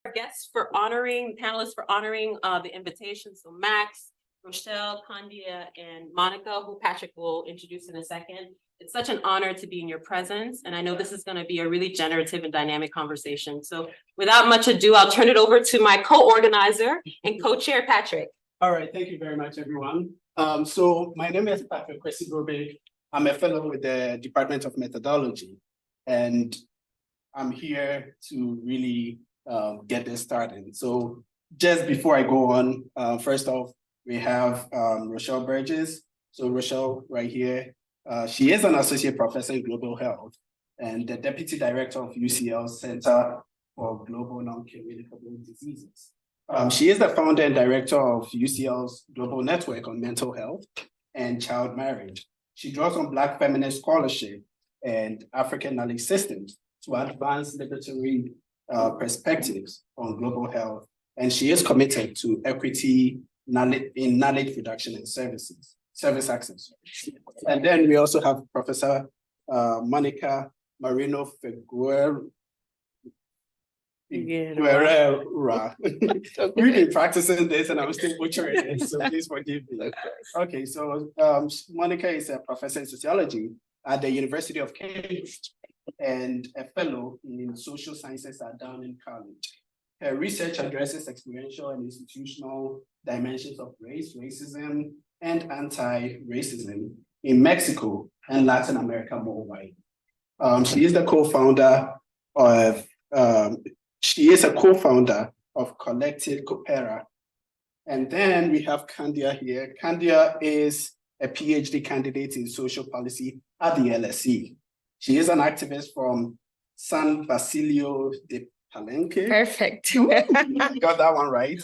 our guests for honoring, panelists for honoring the invitation. So Max, Rochelle, Candia, and Monica, who Patrick will introduce in a second. It's such an honor to be in your presence, and I know this is going to be a really generative and dynamic conversation. So without much ado, I'll turn it over to my co-organizer and co-chair, Patrick. All right, thank you very much, everyone. So my name is Patrick Kwesi. I'm a fellow with the Department of Methodology, and I'm here to really get this started. So just before I go on, first off, we have Rochelle Burgess. So Rochelle right here, she is an associate professor in global health and the deputy director of UCL's Center for Global Non-Communicable Diseases. She is the founder and director of UCL's Global Network on Mental Health and Child Marriage. She draws on Black feminist scholarship and African knowledge systems to advance liberatory perspectives on global health. And she is committed to equity in knowledge production and service access. And then we also have Professor Monica Marino Figueroa. Really practicing this and I'm still butchering it, so please forgive me. Okay, so Monica is a professor in sociology at the University of Cambridge and a fellow in social sciences at Downing College. Her research addresses experiential and institutional dimensions of race, racism, and anti-racism in Mexico and Latin America more widely. She is the co-founder of Collective Coopera. And then we have Candia here. Candia is a PhD candidate in social policy at the LSE. She is an activist from San Basilio de Palenque. Perfect. Got that one right.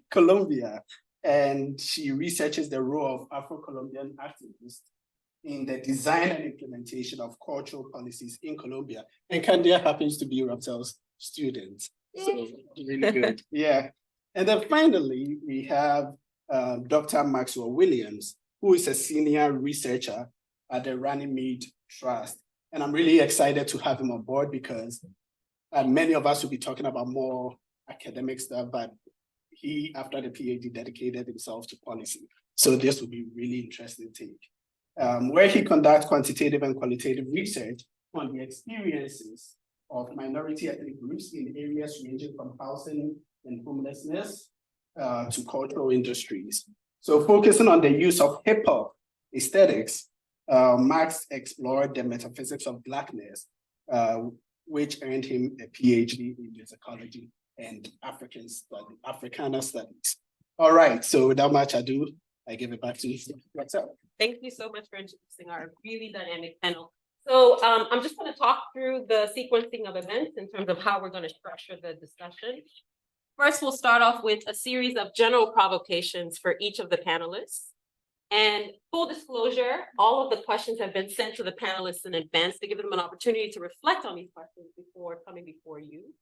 Colombia. And she researches the role of Afro-Colombian activists in the design and implementation of cultural policies in Colombia. And Candia happens to be Rochelle's student. So really good. Yeah. And then finally, we have Dr. Maxwell Williams, who is a senior researcher at the Runnymede Trust. And I'm really excited to have him on board because many of us will be talking about more academic stuff, but he, after the PhD, dedicated himself to policy. So this will be really interesting take. Where he conducts quantitative and qualitative research on the experiences of minority ethnic groups in areas ranging from housing and homelessness to cultural industries. So focusing on the use of hip hop aesthetics, Max explored the metaphysics of Blackness, which earned him a PhD in musicology and Africana studies. All right, so without much ado, I give it back to you. Thank you so much for introducing our really dynamic panel. So I'm just going to talk through the sequencing of events in terms of how we're going to structure the discussion. First, we'll start off with a series of general provocations for each of the panelists. And full disclosure, all of the questions have been sent to the panelists in advance to give them an opportunity to reflect on these questions before coming before you.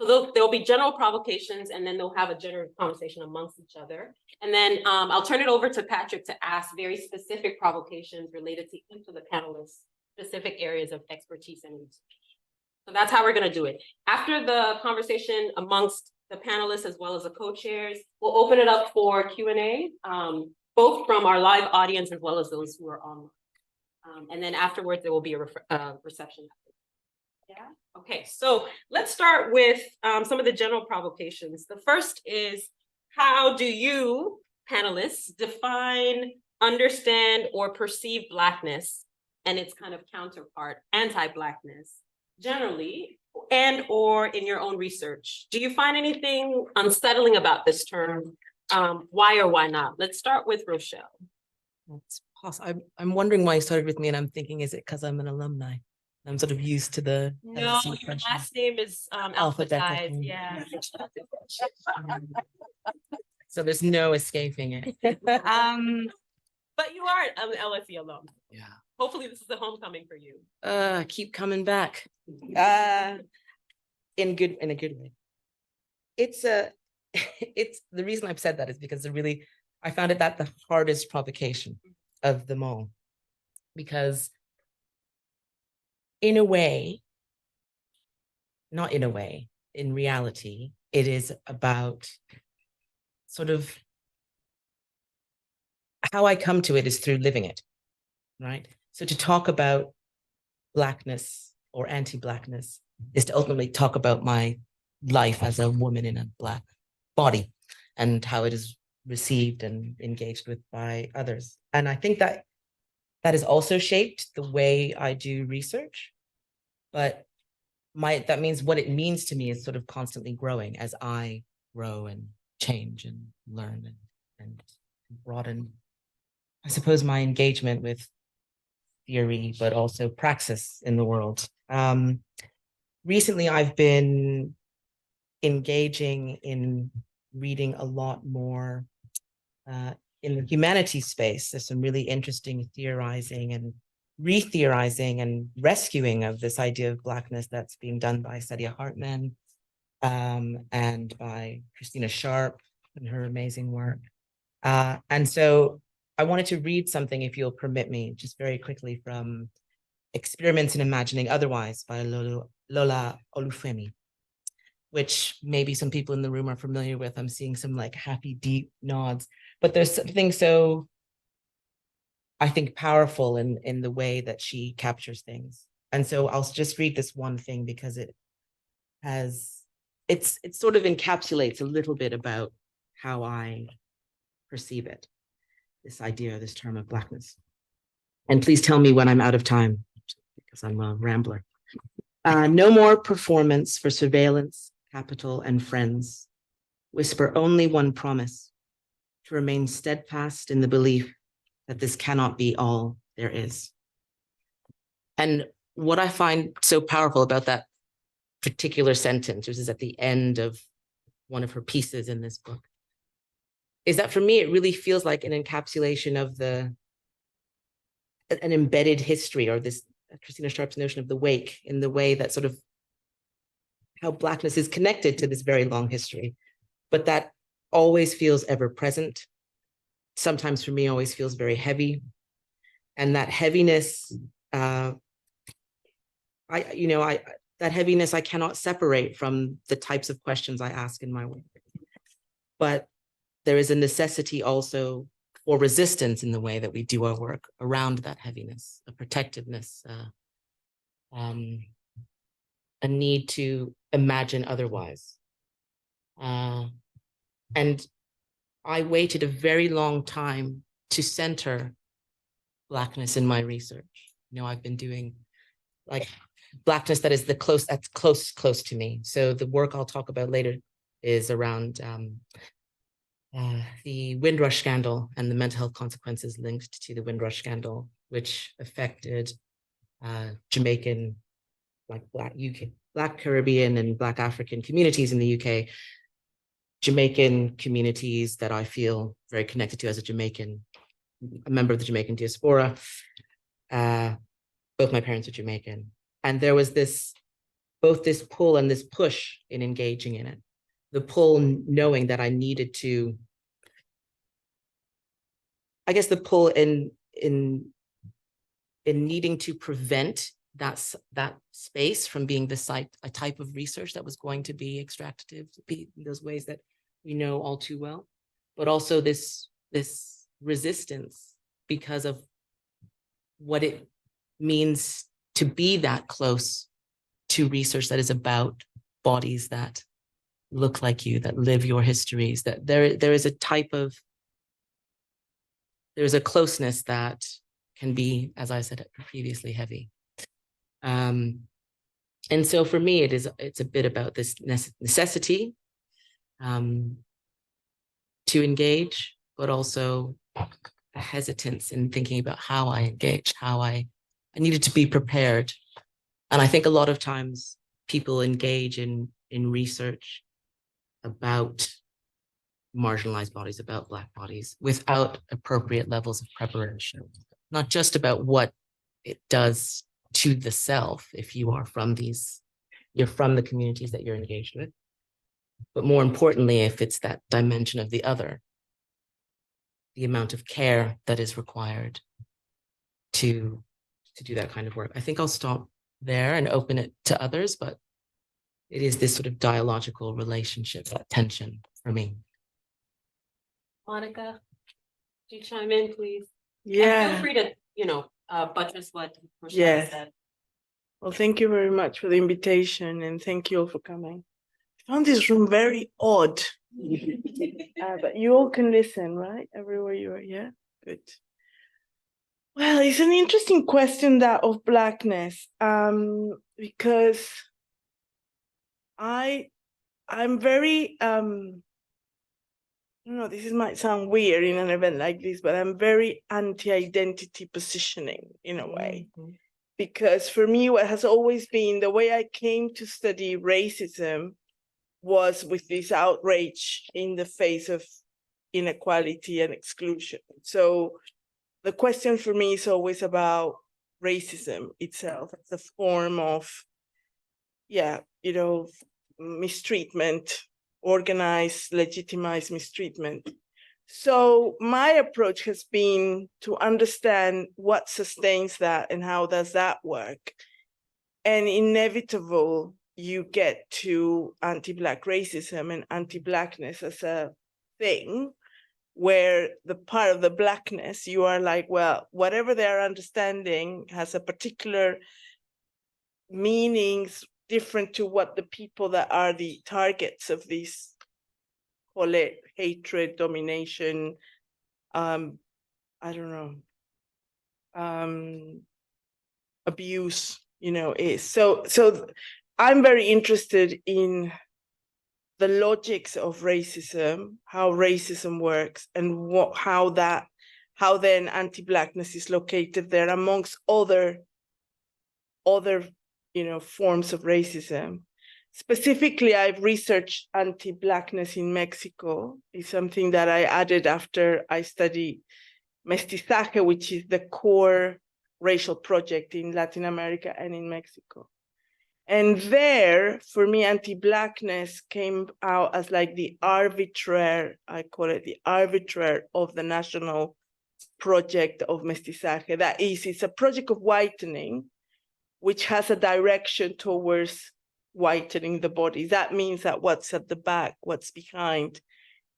So there'll be general provocations, and then they'll have a general conversation amongst each other. And then I'll turn it over to Patrick to ask very specific provocations related to each of the panelists' specific areas of expertise and research. So that's how we're going to do it. After the conversation amongst the panelists as well as the co-chairs, we'll open it up for Q&A, both from our live audience as well as those who are online. And then afterwards, there will be a reception. Yeah. Okay, so let's start with some of the general provocations. The first is, how do you, panelists, define, understand, or perceive Blackness and its kind of counterpart, anti-Blackness, generally, and or in your own research? Do you find anything unsettling about this term? Why or why not? Let's start with Rochelle. That's possible. I'm wondering why you started with me, and I'm thinking, is it because I'm an alumni? I'm sort of used to the no. Your last name is alphabetized. Yeah. So there's no escaping it. But you are an LSE alum. Yeah. Hopefully, this is a homecoming for you. Keep coming back. In a good way. It's the reason I've said that is because I found it the hardest provocation of them all, because in reality, it is about sort of how I come to it is through living it, right? So to talk about Blackness or anti-Blackness is to ultimately talk about my life as a woman in a Black body and how it is received and engaged with by others. And I think that that has also shaped the way I do research, but that means what it means to me is sort of constantly growing as I grow and change and learn and broaden, I suppose, my engagement with theory, but also praxis in the world. Recently, I've been engaging in reading a lot more in the humanities space. There's some really interesting theorizing and re-theorizing and rescuing of this idea of Blackness that's being done by Saidiya Hartman and by Christina Sharp and her amazing work. And so I wanted to read something, if you'll permit me, just very quickly, from Experiments in Imagining Otherwise by Lola Olufemi, which maybe some people in the room are familiar with. I'm seeing some like happy, deep nods, but there's something so, I think, powerful in the way that she captures things. And so I'll just read this one thing because it sort of encapsulates a little bit about how I perceive it, this idea, this term of Blackness. And please tell me when I'm out of time, because I'm a rambler. No more performance for surveillance, capital, and friends. Whisper only one promise, to remain steadfast in the belief that this cannot be all there is. And what I find so powerful about that particular sentence, which is at the end of one of her pieces in this book, is that for me, it really feels like an encapsulation of an embedded history, or this Christina Sharp's notion of the wake, in the way that sort of how Blackness is connected to this very long history, but that always feels ever present. Sometimes for me, always feels very heavy. And that heaviness, that heaviness I cannot separate from the types of questions I ask in my work. But there is a necessity also for resistance in the way that we do our work around that heaviness, a protectiveness, a need to imagine otherwise. And I waited a very long time to center Blackness in my research. I've been doing like Blackness that is that's close to me. So the work I'll talk about later is around the Windrush scandal and the mental health consequences linked to the Windrush scandal, which affected Jamaican, like Black Caribbean and Black African communities in the UK, Jamaican communities that I feel very connected to as a member of the Jamaican diaspora. Both my parents are Jamaican. And there was both this pull and this push in engaging in it. The pull knowing that I needed to, I guess the pull in needing to prevent that space from being a type of research that was going to be extractive, to be in those ways that we know all too well, but also this resistance because of what it means to be that close to research that is about bodies that look like you, that live your histories, that there is a closeness that can be, as I said previously, heavy. And so for me, it's a bit about this necessity to engage, but also a hesitance in thinking about how I engage, how I needed to be prepared. And I think a lot of times people engage in research about marginalized bodies, about Black bodies, without appropriate levels of preparation, not just about what it does to the self if you are you're from the communities that you're engaged with, but more importantly, if it's that dimension of the other, the amount of care that is required to do that kind of work. I think I'll stop there and open it to others, but it is this sort of dialogical relationship, that tension for me. Monica, do you chime in, please? And Yeah. feel free to, buttress what Rochelle Yes. said. Well, thank you very much for the invitation and thank you all for coming. I found this room very odd. But you all can listen, right? Everywhere you are, yeah? Good. Well, it's an interesting question, that of Blackness, because I'm very, I don't know, this might sound weird in an event like this, but I'm very anti-identity positioning in a way. Because for me, what has always been the way I came to study racism was with this outrage in the face of inequality and exclusion. So the question for me is always about racism itself as a form of, mistreatment, organized, legitimized mistreatment. So my approach has been to understand what sustains that and how does that work. And inevitable, you get to anti-Black racism and anti-Blackness as a thing, where the part of the Blackness, you are like, well, whatever they're understanding has a particular meanings different to what the people that are the targets of this, call it hatred, domination, abuse, is. So I'm very interested in the logics of racism, how racism works, and how then anti-Blackness is located there amongst other forms of racism. Specifically, I've researched anti-Blackness in Mexico. It's something that I added after I studied mestizaje, which is the core racial project in Latin America and in Mexico. And there, for me, anti-Blackness came out as like the arbiter, I call it the arbiter of the national project of mestizaje. That is, it's a project of whitening, which has a direction towards whitening the body. That means that what's at the back, what's behind,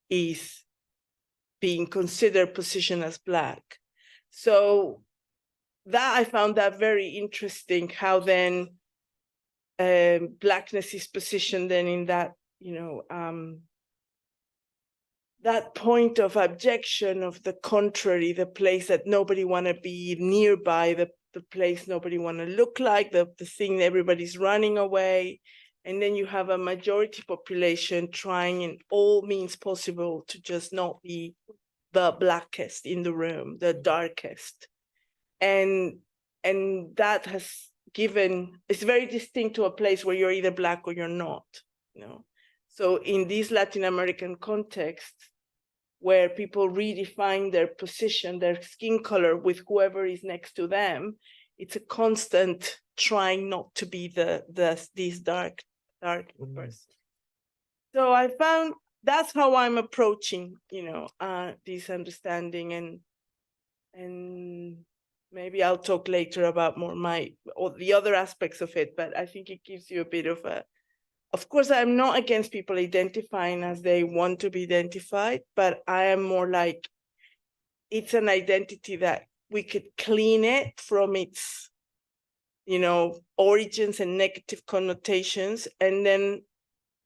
is being considered positioned as Black. So that I found that very interesting, how then Blackness is positioned then in that, that point of abjection, of the contrary, the place that nobody want to be nearby, the place nobody want to look like, the thing everybody's running away. And then you have a majority population trying in all means possible to just not be the blackest in the room, the darkest. And that has given, it's very distinct to a place where you're either Black or you're not, So in this Latin American context, where people redefine their position, their skin color with whoever is next to them, it's a constant trying not to be this dark person. So I found that's how I'm approaching, this understanding, and maybe I'll talk later about more or the other aspects of it, but I think it gives you a bit of course, I'm not against people identifying as they want to be identified, but I am more like, it's an identity that we could clean it from its, origins and negative connotations. And then,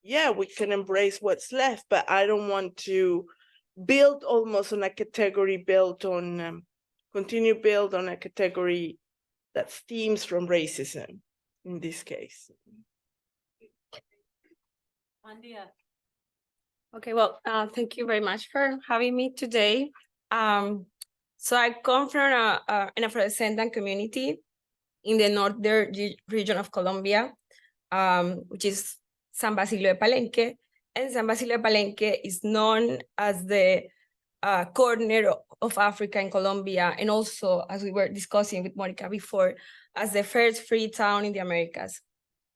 we can embrace what's left, but I don't want to build almost on a category continue build on a category that stems from racism in this case. Okay, well, thank you very much for having me today. So I come from an Afro-descendant community in the northern region of Colombia, which is San Basilio de Palenque. And San Basilio de Palenque is known as the corner of Africa in Colombia, and also, as we were discussing with Monica before, as the first free town in the Americas.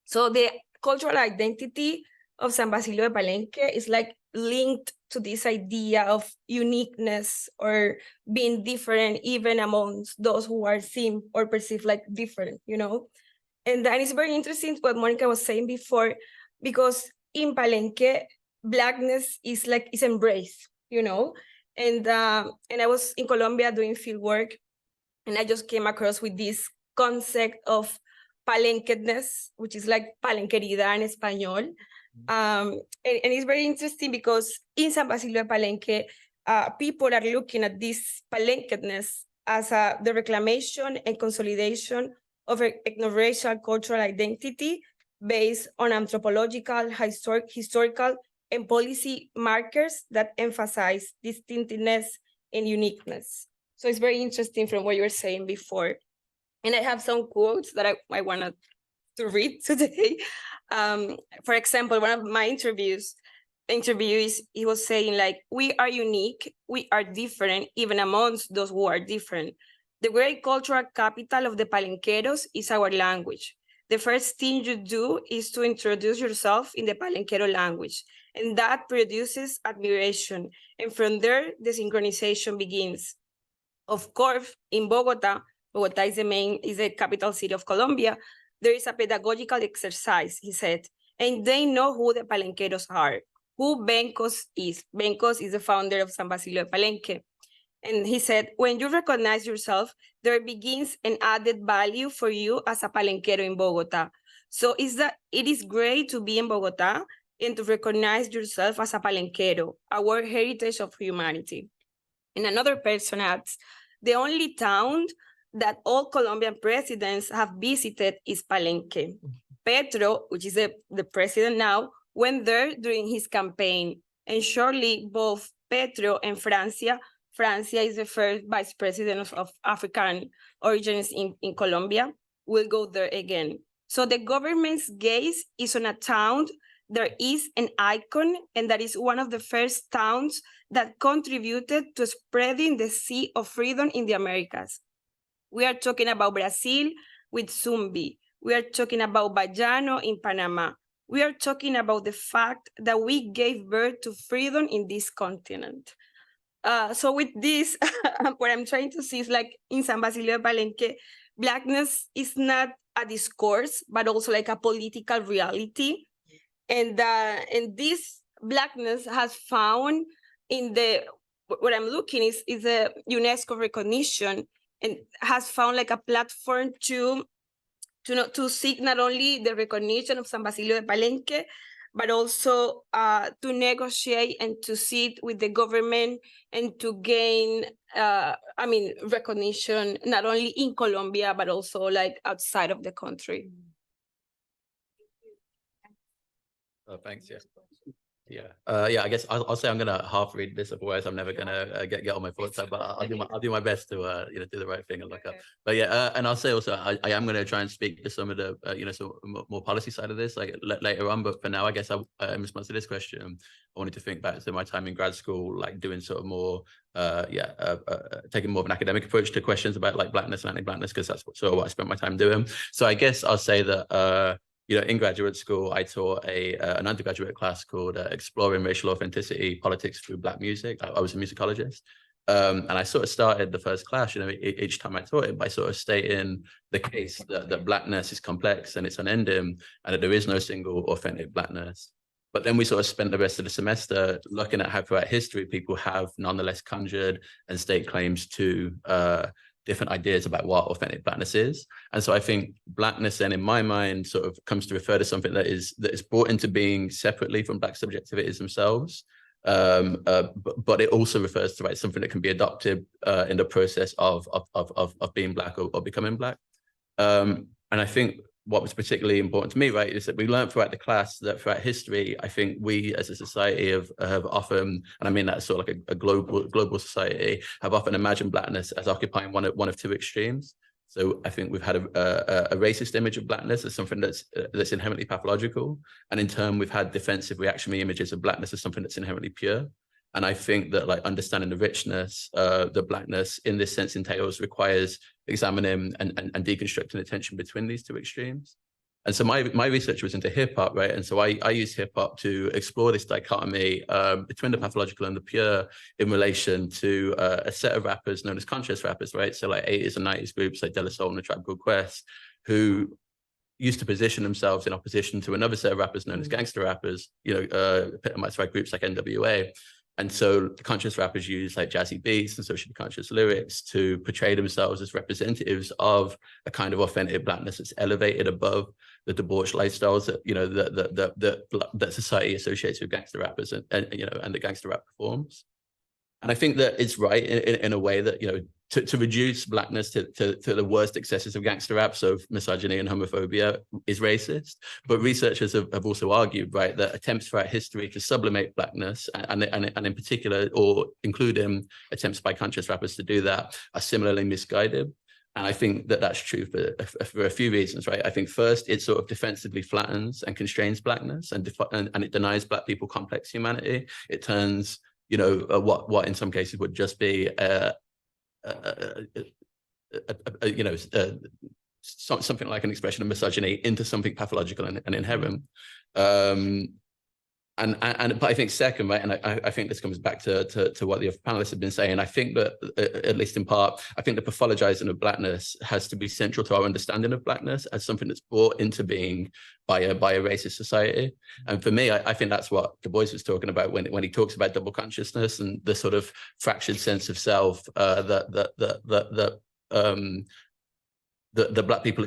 So the cultural identity of San Basilio de Palenque is like linked to this idea of uniqueness or being different, even amongst those who are seen or perceived like different, And it's very interesting what Monica was saying before because in Palenque, Blackness is embraced, you know? And I was in Colombia doing field work, and I just came across with this concept of palenquedness, which is like palenquerida in español. And it's very interesting because in San Basilio de Palenque, people are looking at this palenquedness as the reclamation and consolidation of an ethno-racial cultural identity based on anthropological, historical, and policy markers that emphasize distinctiveness and uniqueness. So it's very interesting from what you were saying before. And I have some quotes that I wanted to read today. For example, one of my interviewees, he was saying like, we are unique, we are different, even amongst those who are different. The great cultural capital of the Palenqueros is our language. The first thing you do is to introduce yourself in the Palenquero language, and that produces admiration. And from there, the synchronization begins. Of course, in Bogota is the capital city of Colombia, there is a pedagogical exercise, he said, and they know who the Palenqueros are, who Bencos is. Bencos is the founder of San Basilio de Palenque. And he said, when you recognize yourself, there begins an added value for you as a Palenquero in Bogota. So it is great to be in Bogota and to recognize yourself as a Palenquero, our heritage of humanity. And another person adds, the only town that all Colombian presidents have visited is Palenque. Petro, which is the president now, went there during his campaign. And surely both Petro and Francia is the first vice president of African origins in Colombia, will go there again. So the government's gaze is on a town. There is an icon, and that is one of the first towns that contributed to spreading the sea of freedom in the Americas. We are talking about Brazil with Zumbi. We are talking about Bayano in Panama. We are talking about the fact that we gave birth to freedom in this continent. So with this, what I'm trying to see is like in San Basilio de Palenque, Blackness is not a discourse, but also like a political reality. And this Blackness has found in what I'm looking is a UNESCO recognition, and has found like a platform to seek not only the recognition of San Basilio de Palenque, but also to negotiate and to sit with the government and to gain, recognition not only in Colombia, but also like outside of the country. Oh, thanks. Yeah. I guess I'll say I'm gonna half read this, otherwise I'm never gonna get all my thoughts out. But I'll do my best to do the right thing and look up. But yeah, and I'll say also I am gonna try and speak to some of the some more policy side of this like later on. But for now, I guess in response to this question, I wanted to think back to my time in grad school, like doing sort of more taking more of an academic approach to questions about like Blackness and anti-Blackness, because that's what I spent my time doing. So I guess I'll say that in graduate school, I taught an undergraduate class called Exploring Racial Authenticity, Politics Through Black Music. I was a musicologist. And I sort of started the first class, each time I taught it by sort of stating the case that Blackness is complex and it's unending, and that there is no single authentic Blackness. But then we sort of spent the rest of the semester looking at how throughout history people have nonetheless conjured and staked claims to different ideas about what authentic Blackness is. And so I think Blackness then in my mind sort of comes to refer to something that is brought into being separately from Black subjectivities themselves. But it also refers to something that can be adopted in the process of being Black or becoming Black. And I think what was particularly important to me, is that we learned throughout the class that throughout history, I think we as a society have often, and I mean that's sort of like a global society, have often imagined Blackness as occupying one of two extremes. So I think we've had a racist image of Blackness as something that's inherently pathological, and in turn we've had defensive reactionary images of Blackness as something that's inherently pure. And I think that like understanding the richness, the Blackness in this sense entails requires examining and deconstructing the tension between these two extremes. And so my research was into hip hop, right? And so I use hip hop to explore this dichotomy between the pathological and the pure in relation to a set of rappers known as conscious rappers, right? So like 80s and 90s groups like De La Soul and the Tribe Called Quest, who used to position themselves in opposition to another set of rappers known as gangster rappers, epitomized by groups like NWA. And so the conscious rappers use like jazzy beats and socially conscious lyrics to portray themselves as representatives of a kind of authentic Blackness that's elevated above the debauched lifestyles that that society associates with gangster rappers and the gangster rap forms. And I think that it's right in a way that, to reduce Blackness to the worst excesses of gangster rap, so misogyny and homophobia, is racist. But researchers have also argued, right, that attempts throughout history to sublimate Blackness, and in particular, or including attempts by conscious rappers to do that, are similarly misguided. And I think that that's true for a few reasons, right? I think first, it sort of defensively flattens and constrains Blackness, and it denies Black people complex humanity. It turns, what in some cases would just be something like an expression of misogyny into something pathological and inherent. But I think second, right, and I think this comes back to what the other panelists have been saying. I think that, at least in part, I think the pathologizing of Blackness has to be central to our understanding of Blackness as something that's brought into being by a racist society. And for me, I think that's what Du Bois was talking about when he talks about double consciousness and the sort of fractured sense of self that Black people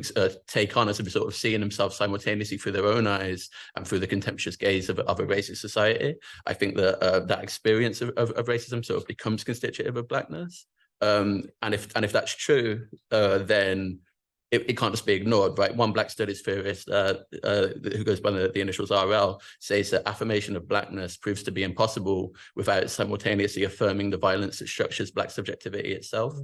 take on as a sort of seeing themselves simultaneously through their own eyes and through the contemptuous gaze of a racist society. I think that that experience of racism sort of becomes constitutive of Blackness. And if that's true, then it can't just be ignored, right? One Black studies theorist who goes by the initials RL says that affirmation of Blackness proves to be impossible without simultaneously affirming the violence that structures Black subjectivity itself.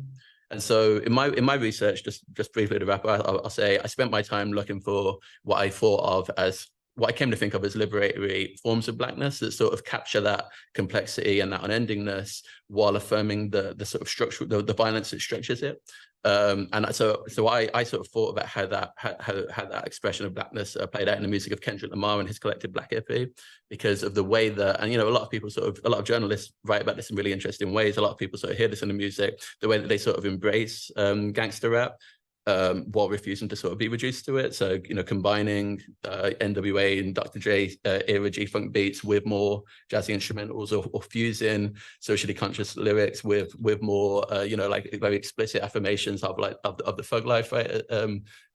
And so in my research, just briefly to wrap up, I'll say I spent my time looking for what I thought of as, what I came to think of as liberatory forms of Blackness that sort of capture that complexity and that unendingness while affirming the sort of structure, the violence that structures it. And so I sort of thought about how that expression of Blackness played out in the music of Kendrick Lamar and his collective Black Hippie, because of the way that, and a lot of journalists write about this in really interesting ways. A lot of people sort of hear this in the music, the way that they sort of embrace gangster rap, while refusing to sort of be reduced to it. So, combining NWA and Dr. Dre era G-Funk beats with more jazzy instrumentals, or fusing socially conscious lyrics with more, like very explicit affirmations of the thug life, right?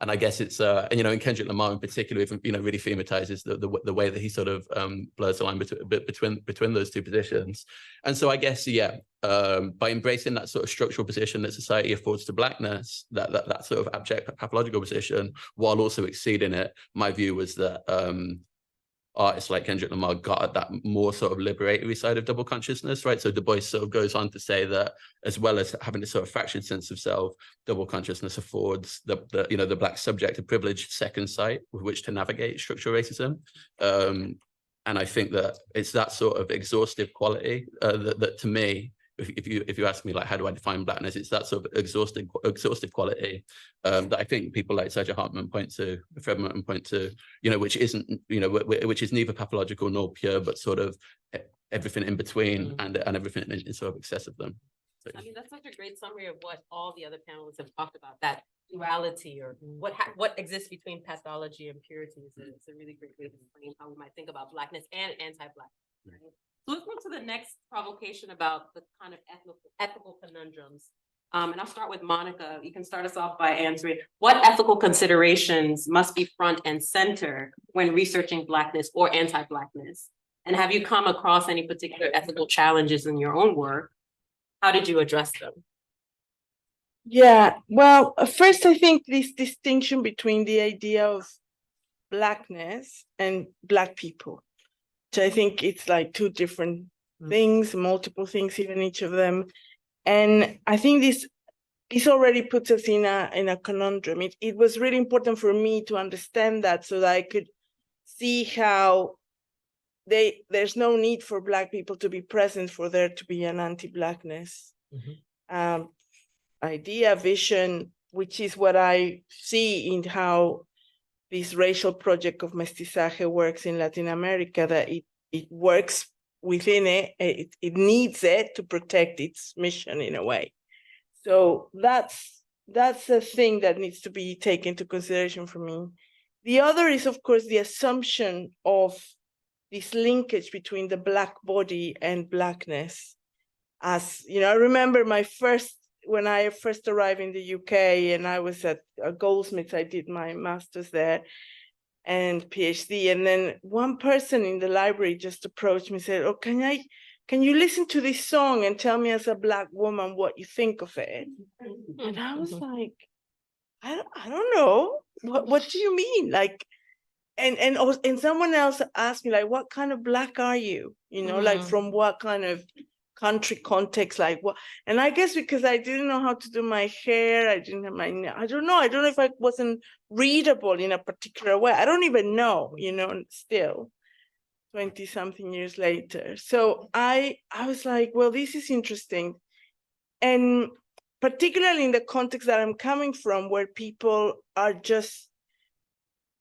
And I guess it's, and Kendrick Lamar in particular, really thematizes the way that he sort of blurs the line between those two positions. And so I guess, by embracing that sort of structural position that society affords to Blackness, that sort of abject pathological position, while also exceeding it, my view was that artists like Kendrick Lamar got at that more sort of liberatory side of double consciousness, right? So Du Bois sort of goes on to say that, as well as having a sort of fractured sense of self, double consciousness affords the Black subject a privileged second sight with which to navigate structural racism. And I think that it's that sort of exhaustive quality that to me, if you ask me, like, how do I define Blackness, it's that sort of exhaustive quality that I think people like Sergio Hartman point to, Fred Merton point to, which isn't, which is neither pathological nor pure, but sort of everything in between, and everything in sort of excess of them. So, I mean, that's such a great summary of what all the other panelists have talked about, that duality, or what exists between pathology and purity. It's a really great way to frame how we might think about Blackness and anti-Blackness. Right? So let's move to the next provocation about the kind of ethical conundrums. And I'll start with Monica. You can start us off by answering, what ethical considerations must be front and center when researching Blackness or anti-Blackness? And have you come across any particular ethical challenges in your own work? How did you address them? Yeah, well, first, I think this distinction between the idea of Blackness and Black people, which I think it's like two different things, multiple things, even each of them. And I think this already puts us in a conundrum. It was really important for me to understand that, so that I could see how there's no need for Black people to be present for there to be an anti-Blackness idea, vision, which is what I see in how this racial project of mestizaje works in Latin America, that it works within it needs it to protect its mission in a way. So that's a thing that needs to be taken into consideration for me. The other is, of course, the assumption of this linkage between the Black body and Blackness. As you know, I remember when I first arrived in the UK and I was at Goldsmiths, I did my master's there and PhD. And then one person in the library just approached me and said, oh, can you listen to this song and tell me as a Black woman what you think of it? And I was like, I don't know. What do you mean? Like, and someone else asked me, like, what kind of Black are you? You know, like from what kind of country context, like what? And I guess because I didn't know how to do my hair, I didn't have I don't know if I wasn't readable in a particular way. I don't even know, you know, still 20 something years later. So I was like, well, this is interesting. And particularly in the context that I'm coming from, where people are just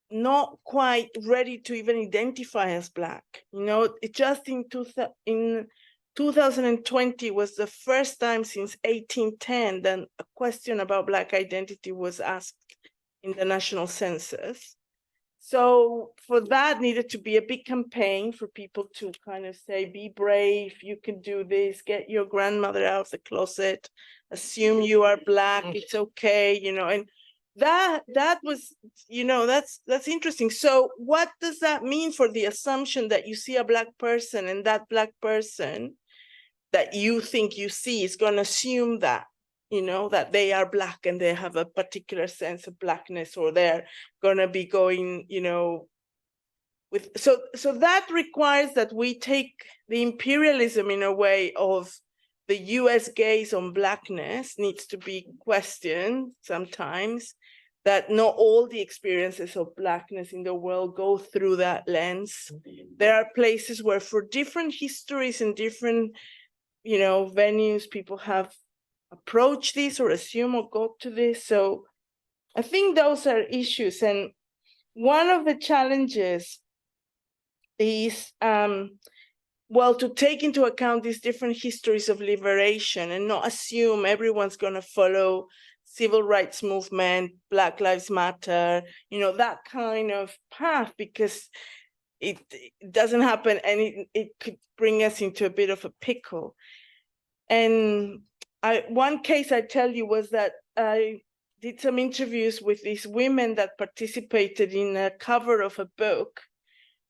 not quite ready to even identify as Black. You know, it just in 2020 was the first time since 1810 that a question about Black identity was asked in the national census. So for that needed to be a big campaign for people to kind of say, be brave, you can do this, get your grandmother out of the closet, assume you are Black, it's okay, you know, and that was, you know, that's interesting. So what does that mean for the assumption that you see a Black person and that Black person that you think you see is going to assume that, you know, that they are Black and they have a particular sense of Blackness, or they're going to be going, you know, with, so that requires that we take the imperialism in a way of the US gaze on Blackness needs to be questioned sometimes, that not all the experiences of Blackness in the world go through that lens. There are places where for different histories and different, you know, venues, people have approached this or assume or got to this. So I think those are issues. And one of the challenges is, well, to take into account these different histories of liberation and not assume everyone's going to follow civil rights movement, Black Lives Matter, you know, that kind of path, because it doesn't happen, and it could bring us into a bit of a pickle. And one case I tell you was that I did some interviews with these women that participated in a cover of a book,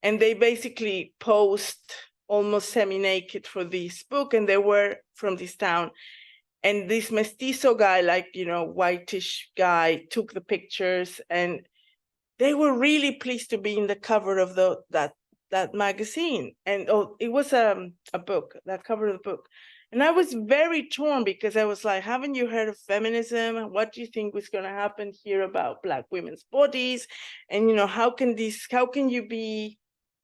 and they basically posed almost semi-naked for this book, and they were from this town. And this mestizo guy, like, you know, whitish guy, took the pictures, and they were really pleased to be in the cover of that magazine. And it was a book, that cover of the book. And I was very torn, because I was like, haven't you heard of feminism? What do you think was going to happen here about Black women's bodies? And, you know, how can you be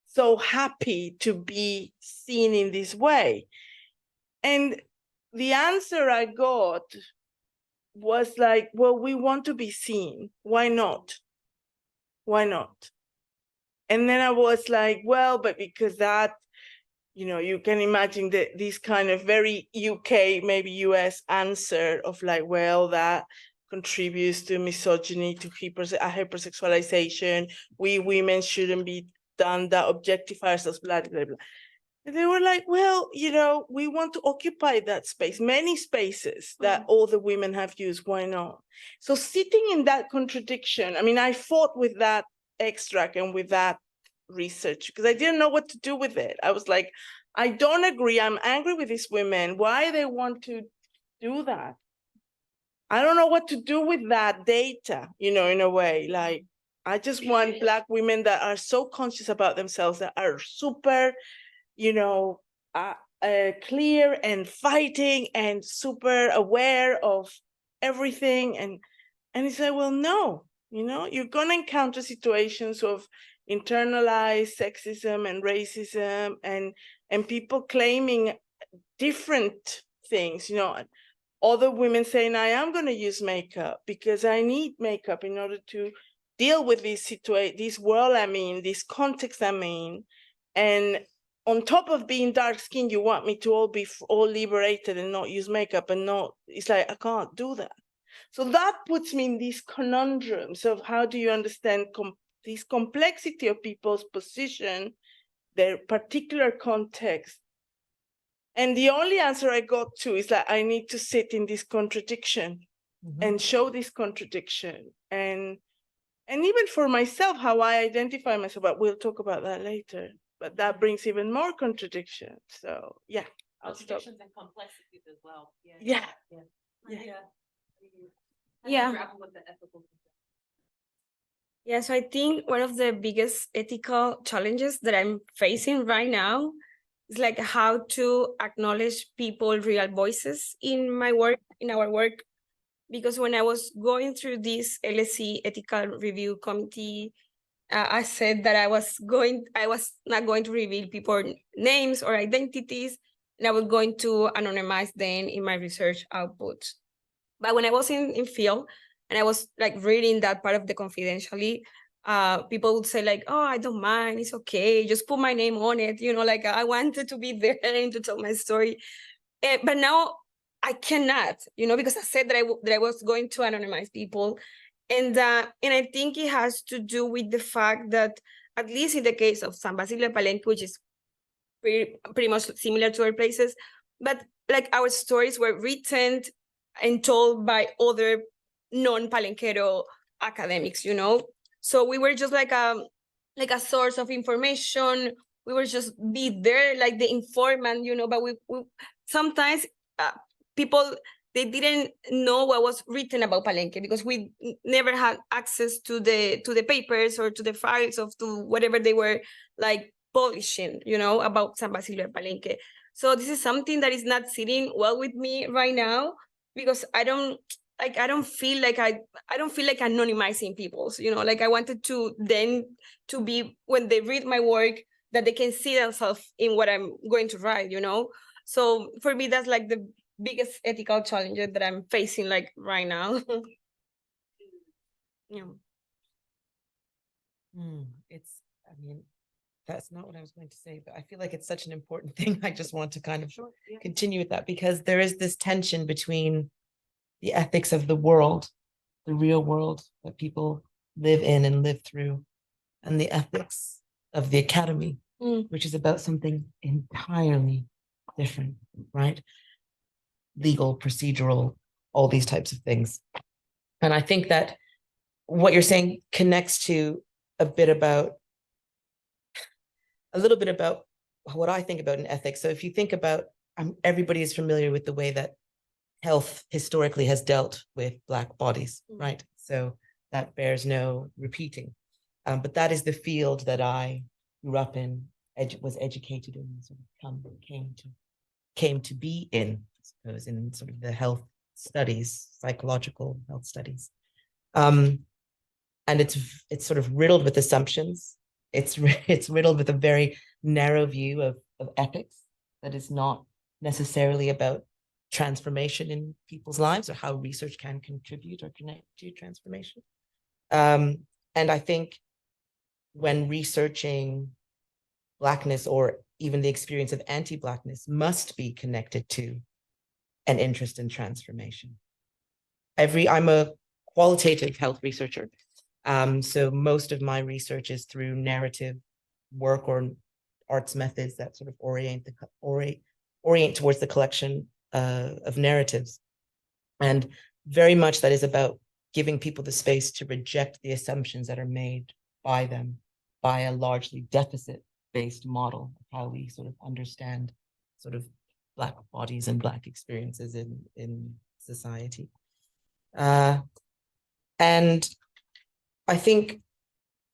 so happy to be seen in this way? And the answer I got was like, well, we want to be seen. Why not? Why not? And then I was like, well, but because that, you know, you can imagine that this kind of very UK, maybe US answer of like, well, that contributes to misogyny, to hypersexualization. We women shouldn't be done that, objectify ourselves, blah, blah, blah. And they were like, well, you know, we want to occupy that space, many spaces that all the women have used, why not? So sitting in that contradiction, I mean, I fought with that extract and with that research because I didn't know what to do with it. I was like, I don't agree, I'm angry with these women, why they want to do that? I don't know what to do with that data, you know, in a way, like, I just want Black women that are so conscious about themselves, that are super, you know, clear and fighting and super aware of everything. And he said, well, no, you know, you're going to encounter situations of internalized sexism and racism and people claiming different things, you know, other women saying, I am going to use makeup because I need makeup in order to deal with this situation, this world I'm in, this context I'm in. And on top of being dark skinned, you want me to all be all liberated and not use makeup and not, it's like, I can't do that. So that puts me in these conundrums of how do you understand this complexity of people's position, their particular context. And the only answer I got to is that I need to sit in this contradiction and show this contradiction. And even for myself, how I identify myself, but we'll talk about that later. But that brings even more contradiction. So yeah, I'll stop. Contradictions and complexities as well. Yeah. Yeah. Grapple with the ethical. Yeah, so I think one of the biggest ethical challenges that I'm facing right now is like how to acknowledge people's real voices in my work, in our work. Because when I was going through this LSE ethical review committee, I said that I was not going to reveal people's names or identities, and I was going to anonymize them in my research output. But when I was in field and I was like reading that part of the confidentially, people would say like, oh, I don't mind, it's okay, just put my name on it. You know, like I wanted to be there and to tell my story. But now I cannot, you know, because I said that I was going to anonymize people. And I think it has to do with the fact that, at least in the case of San Basilio de Palenque, which is pretty much similar to other places, but like our stories were written and told by other non-Palenquero academics, you know? So we were just like a source of information. We were just be there like the informant, you know, but we sometimes people, they didn't know what was written about Palenque because we never had access to the papers or to the files of to whatever they were like publishing, you know, about San Basilio de Palenque. So this is something that is not sitting well with me right now because I don't feel like anonymizing people, you know, like I wanted to then to be, when they read my work, that they can see themselves in what I'm going to write, you know? So for me, that's like the biggest ethical challenge that I'm facing like right now. Yeah. I mean, that's not what I was going to say, but I feel like it's such an important thing. I just want to kind of continue with that because there is this tension between the ethics of the world, the real world that people live in and live through, and the ethics of the academy, which is about something entirely different, right? Legal, procedural, all these types of things. And I think that what you're saying connects to a little bit about what I think about in ethics. So if you think about, everybody is familiar with the way that health historically has dealt with Black bodies, right? So that bears no repeating. But that is the field that I grew up in, was educated in, sort of came to be in, I suppose, in sort of the health studies, psychological health studies. And it's sort of riddled with assumptions. It's riddled with a very narrow view of ethics that is not necessarily about transformation in people's lives or how research can contribute or connect to transformation. And I think when researching Blackness or even the experience of anti-Blackness must be connected to an interest in transformation. I'm a qualitative health researcher. So most of my research is through narrative work or arts methods that sort of orient towards the collection of narratives. And very much that is about giving people the space to reject the assumptions that are made by them by a largely deficit-based model of how we sort of understand sort of Black bodies and Black experiences in society. And I think,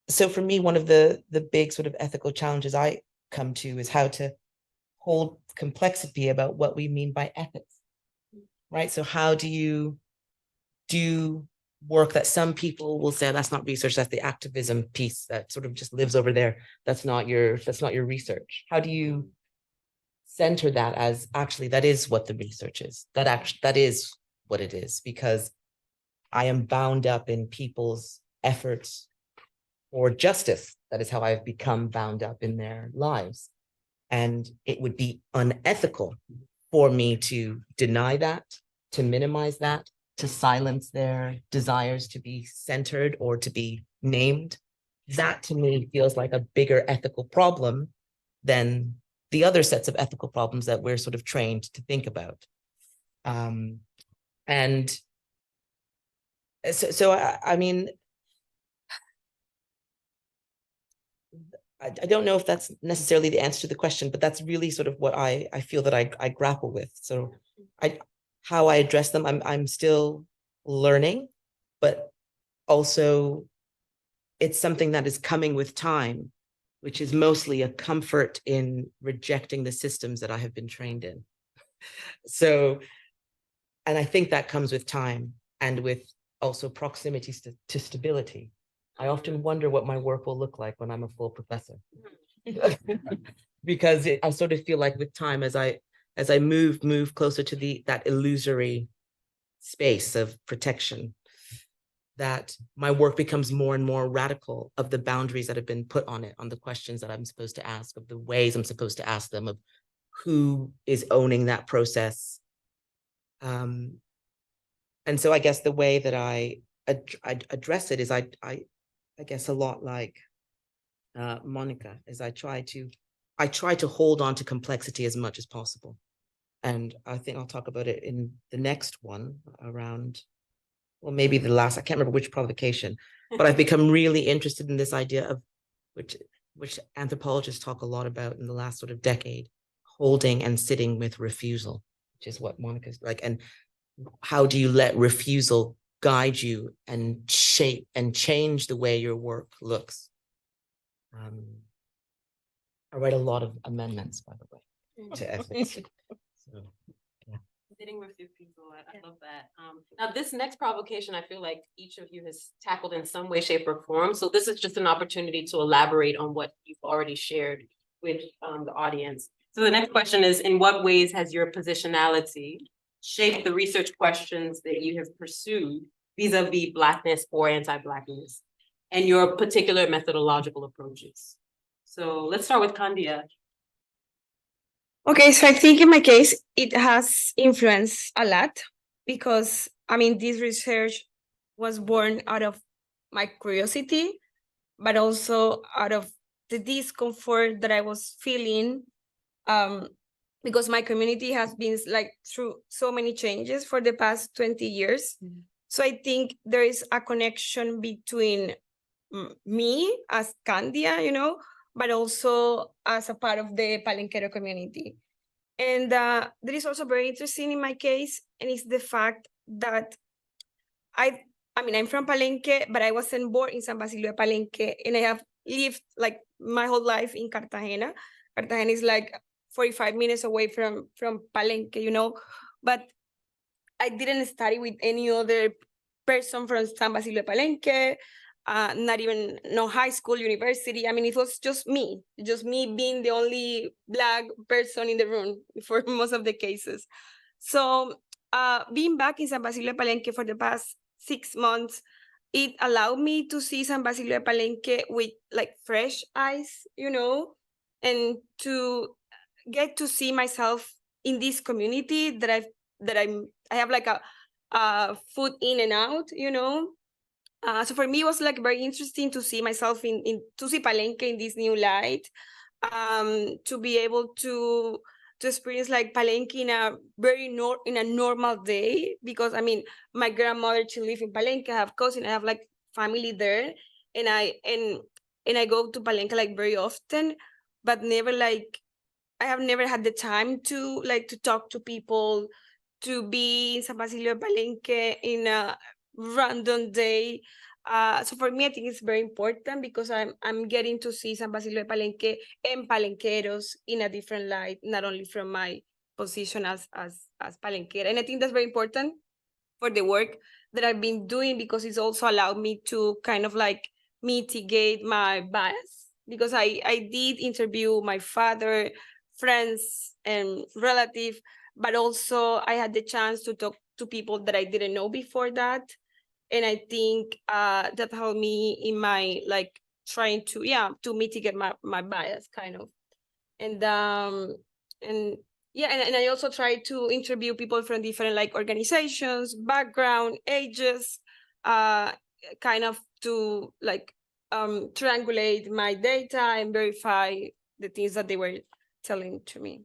so for me, one of the big sort of ethical challenges I come to is how to hold complexity about what we mean by ethics, right? So how do you do work that some people will say, that's not research, that's the activism piece that sort of just lives over there. That's not your research. How do you center that as actually that is what the research is? That is what it is, because I am bound up in people's efforts for justice. That is how I've become bound up in their lives. And it would be unethical for me to deny that, to minimize that, to silence their desires to be centered or to be named that to me feels like a bigger ethical problem than the other sets of ethical problems that we're sort of trained to think about. And so I mean, I don't know if that's necessarily the answer to the question, but that's really sort of what I feel that I grapple with. So how I address them, I'm still learning, but also it's something that is coming with time, which is mostly a comfort in rejecting the systems that I have been trained in. So, and I think that comes with time and with also proximity to stability. I often wonder what my work will look like when I'm a full professor. Because I sort of feel like with time, as I move closer to that illusory space of protection, that my work becomes more and more radical of the boundaries that have been put on it, on the questions that I'm supposed to ask, of the ways I'm supposed to ask them, of who is owning that process. And so I guess the way that I address it is I guess a lot like Monica, is I try to hold on to complexity as much as possible. And I think I'll talk about it in the next one around, well, maybe the last, I can't remember which provocation, but I've become really interested in this idea of which anthropologists talk a lot about in the last sort of decade, holding and sitting with refusal, which is what Monica's like. And how do you let refusal guide you and shape and change the way your work looks? I write a lot of amendments, by the way, to ethics. So, yeah. Sitting with your people, I love that. Now, this next provocation, I feel like each of you has tackled in some way, shape, or form. So this is just an opportunity to elaborate on what you've already shared with the audience. So the next question is, in what ways has your positionality shaped the research questions that you have pursued vis-a-vis Blackness or anti-Blackness and your particular methodological approaches? So let's start with Candia. Okay, so I think in my case, it has influenced a lot because, I mean, this research was born out of my curiosity, but also out of the discomfort that I was feeling because my community has been like through so many changes for the past 20 years. Mm-hmm. So I think there is a connection between me as Candia, you know, but also as a part of the Palenquero community. And that is also very interesting in my case, and it's the fact that I mean, I'm from Palenque, but I wasn't born in San Basilio de Palenque, and I have lived like my whole life in Cartagena. Cartagena is like 45 minutes away from Palenque, you know, but I didn't study with any other person from San Basilio de Palenque, not even no high school, university. I mean, it was just me being the only Black person in the room for most of the cases. So being back in San Basilio de Palenque for the past 6 months, it allowed me to see San Basilio de Palenque with like fresh eyes, you know, and to get to see myself in this community that I have like a foot in and out, you know. So for me, it was like very interesting to see myself to see Palenque in this new light, to be able to experience like Palenque in a very in a normal day, because I mean, my grandmother, she live in Palenque, I have cousins, I have like family there, and I go to Palenque like very often, but never like, I have never had the time to like to talk to people, to be in San Basilio de Palenque in a random day. So for me, I think it's very important because I'm getting to see San Basilio de Palenque and Palenqueros in a different light, not only from my position as Palenquera. And I think that's very important for the work that I've been doing, because it's also allowed me to kind of like mitigate my bias, because I did interview my father, friends, and relatives, but also I had the chance to talk to people that I didn't know before that. And I think that helped me in my like trying to mitigate my bias kind of. And yeah, and I also try to interview people from different like organizations, background, ages, kind of to like triangulate my data and verify the things that they were telling to me.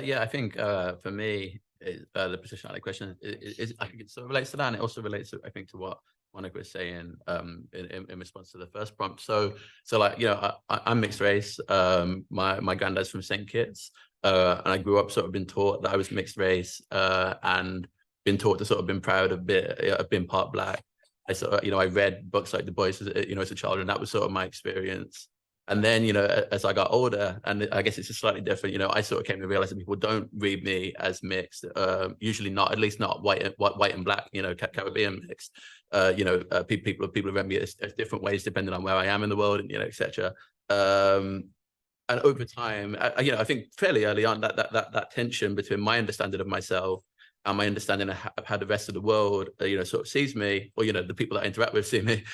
Yeah, I think for me, the positionality question is I think it sort of relates to that, and it also relates to, I think, to what Monica was saying in response to the first prompt. So like, you know, I'm mixed race. My granddad's from St. Kitts, and I grew up sort of been taught that I was mixed race, and been taught to sort of been proud of being part Black. I sort of, you know, I read books like Du Bois, you know, as a child, and that was sort of my experience. And then, you know, as I got older, and I guess it's just slightly different, you know, I sort of came to realize that people don't read me as mixed, usually not, at least not white and Black, you know, Caribbean mixed. You know, people read me as different ways depending on where I am in the world, and, you know, etc. And over time, you know, I think fairly early on that tension between my understanding of myself and my understanding of how the rest of the world, you know, sort of sees me, or, you know, the people that I interact with see me,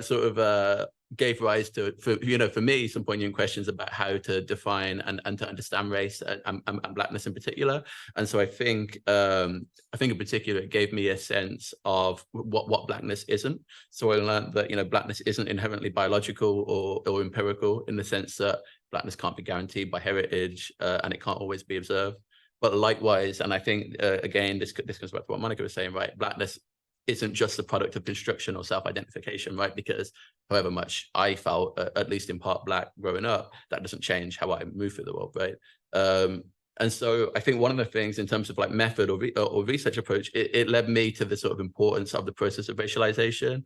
sort of gave rise to, you know, for me, some poignant questions about how to define and to understand race and Blackness in particular. And so I think in particular, it gave me a sense of what Blackness isn't. So I learned that, you know, Blackness isn't inherently biological or empirical, in the sense that Blackness can't be guaranteed by heritage, and it can't always be observed. But likewise, and I think, again, this comes back to what Monica was saying, right? Blackness isn't just the product of construction or self-identification, right? Because however much I felt, at least in part Black growing up, that doesn't change how I move through the world, right? And so I think one of the things in terms of like method or research approach, it led me to the sort of importance of the process of racialization,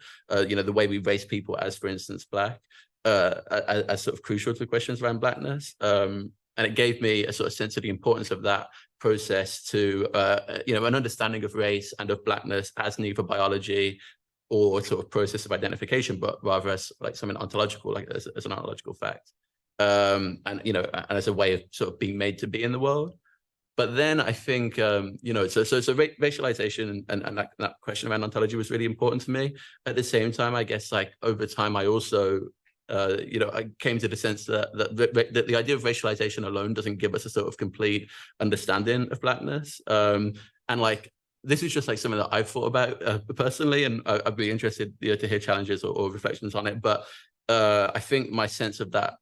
you know, the way we race people as, for instance, Black, as sort of crucial to questions around Blackness. And it gave me a sort of sense of the importance of that process to, you know, an understanding of race and of Blackness as neither biology or sort of process of identification, but rather as like something ontological, like as an ontological fact. And, you know, and as a way of sort of being made to be in the world. But then I think, you know, so racialization and that question around ontology was really important to me. At the same time, I guess, like over time, I also, you know, I came to the sense that the idea of racialization alone doesn't give us a sort of complete understanding of Blackness. And like, this is just like something that I've thought about personally, and I'd be interested, you know, to hear challenges or reflections on it. But I think my sense of that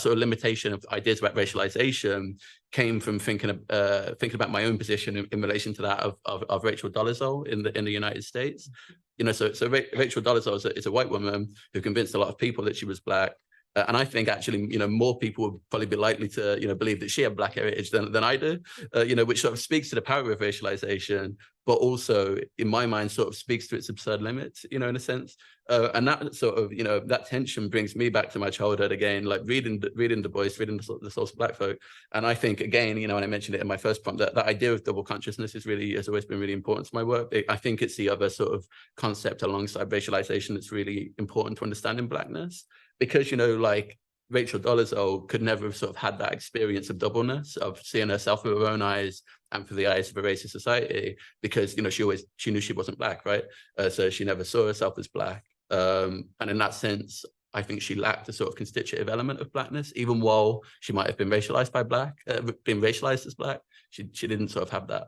sort of limitation of ideas about racialization came from thinking about my own position in relation to that of Rachel Dolezal in the United States. You know, so Rachel Dolezal is a white woman who convinced a lot of people that she was Black. And I think actually, you know, more people would probably be likely to, you know, believe that she had Black heritage than I do, you know, which sort of speaks to the power of racialization, but also in my mind sort of speaks to its absurd limits, you know, in a sense. And that sort of, you know, that tension brings me back to my childhood again, like reading Du Bois, reading the Souls of Black Folk. And I think, again, you know, and I mentioned it in my first prompt, that idea of double consciousness has always been really important to my work. I think it's the other sort of concept alongside racialization that's really important to understanding Blackness. Because, you know, like Rachel Dolezal could never have sort of had that experience of doubleness, of seeing herself through her own eyes and through the eyes of a racist society, because, you know, she knew she wasn't Black, right? So she never saw herself as Black. And in that sense, I think she lacked a sort of constitutive element of Blackness, even while she might have been racialized by Black, been racialized as Black. She didn't sort of have that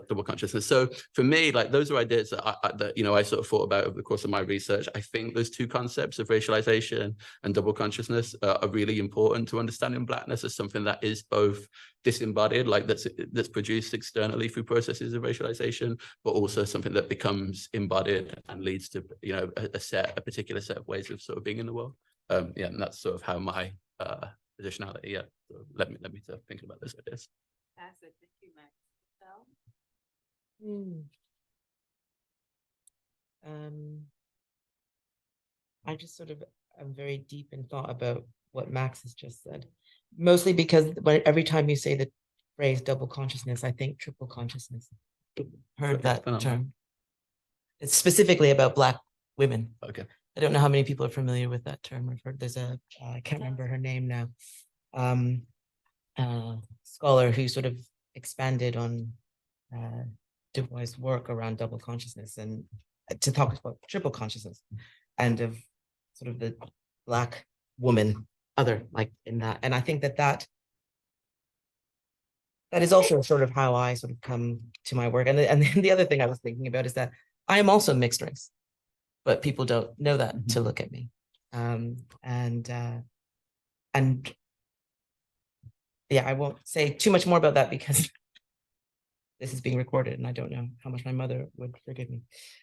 double consciousness. So for me, like, those are ideas that you know, I sort of thought about over the course of my research. I think those two concepts of racialization and double consciousness are really important to understanding Blackness as something that is both disembodied, like that's produced externally through processes of racialization, but also something that becomes embodied and leads to, you know, a particular set of ways of sort of being in the world. Yeah, and that's sort of how my positionality, yeah, sort of led me to think about those ideas. Thank you, Max. I just sort of am very deep in thought about what Max has just said, mostly because every time you say the phrase double consciousness, I think triple consciousness. Heard that term. It's specifically about Black women. Okay. I don't know how many people are familiar with that term. I've heard there's I can't remember her name now, scholar who sort of expanded on Du Bois' work around double consciousness and to talk about triple consciousness and of sort of the Black woman other, like in that. And I think that is also sort of how I sort of come to my work. And then the other thing I was thinking about is that I am also mixed race. but people don't know that to look at me. And yeah, I won't say too much more about that because this is being recorded and I don't know how much my mother would forgive me.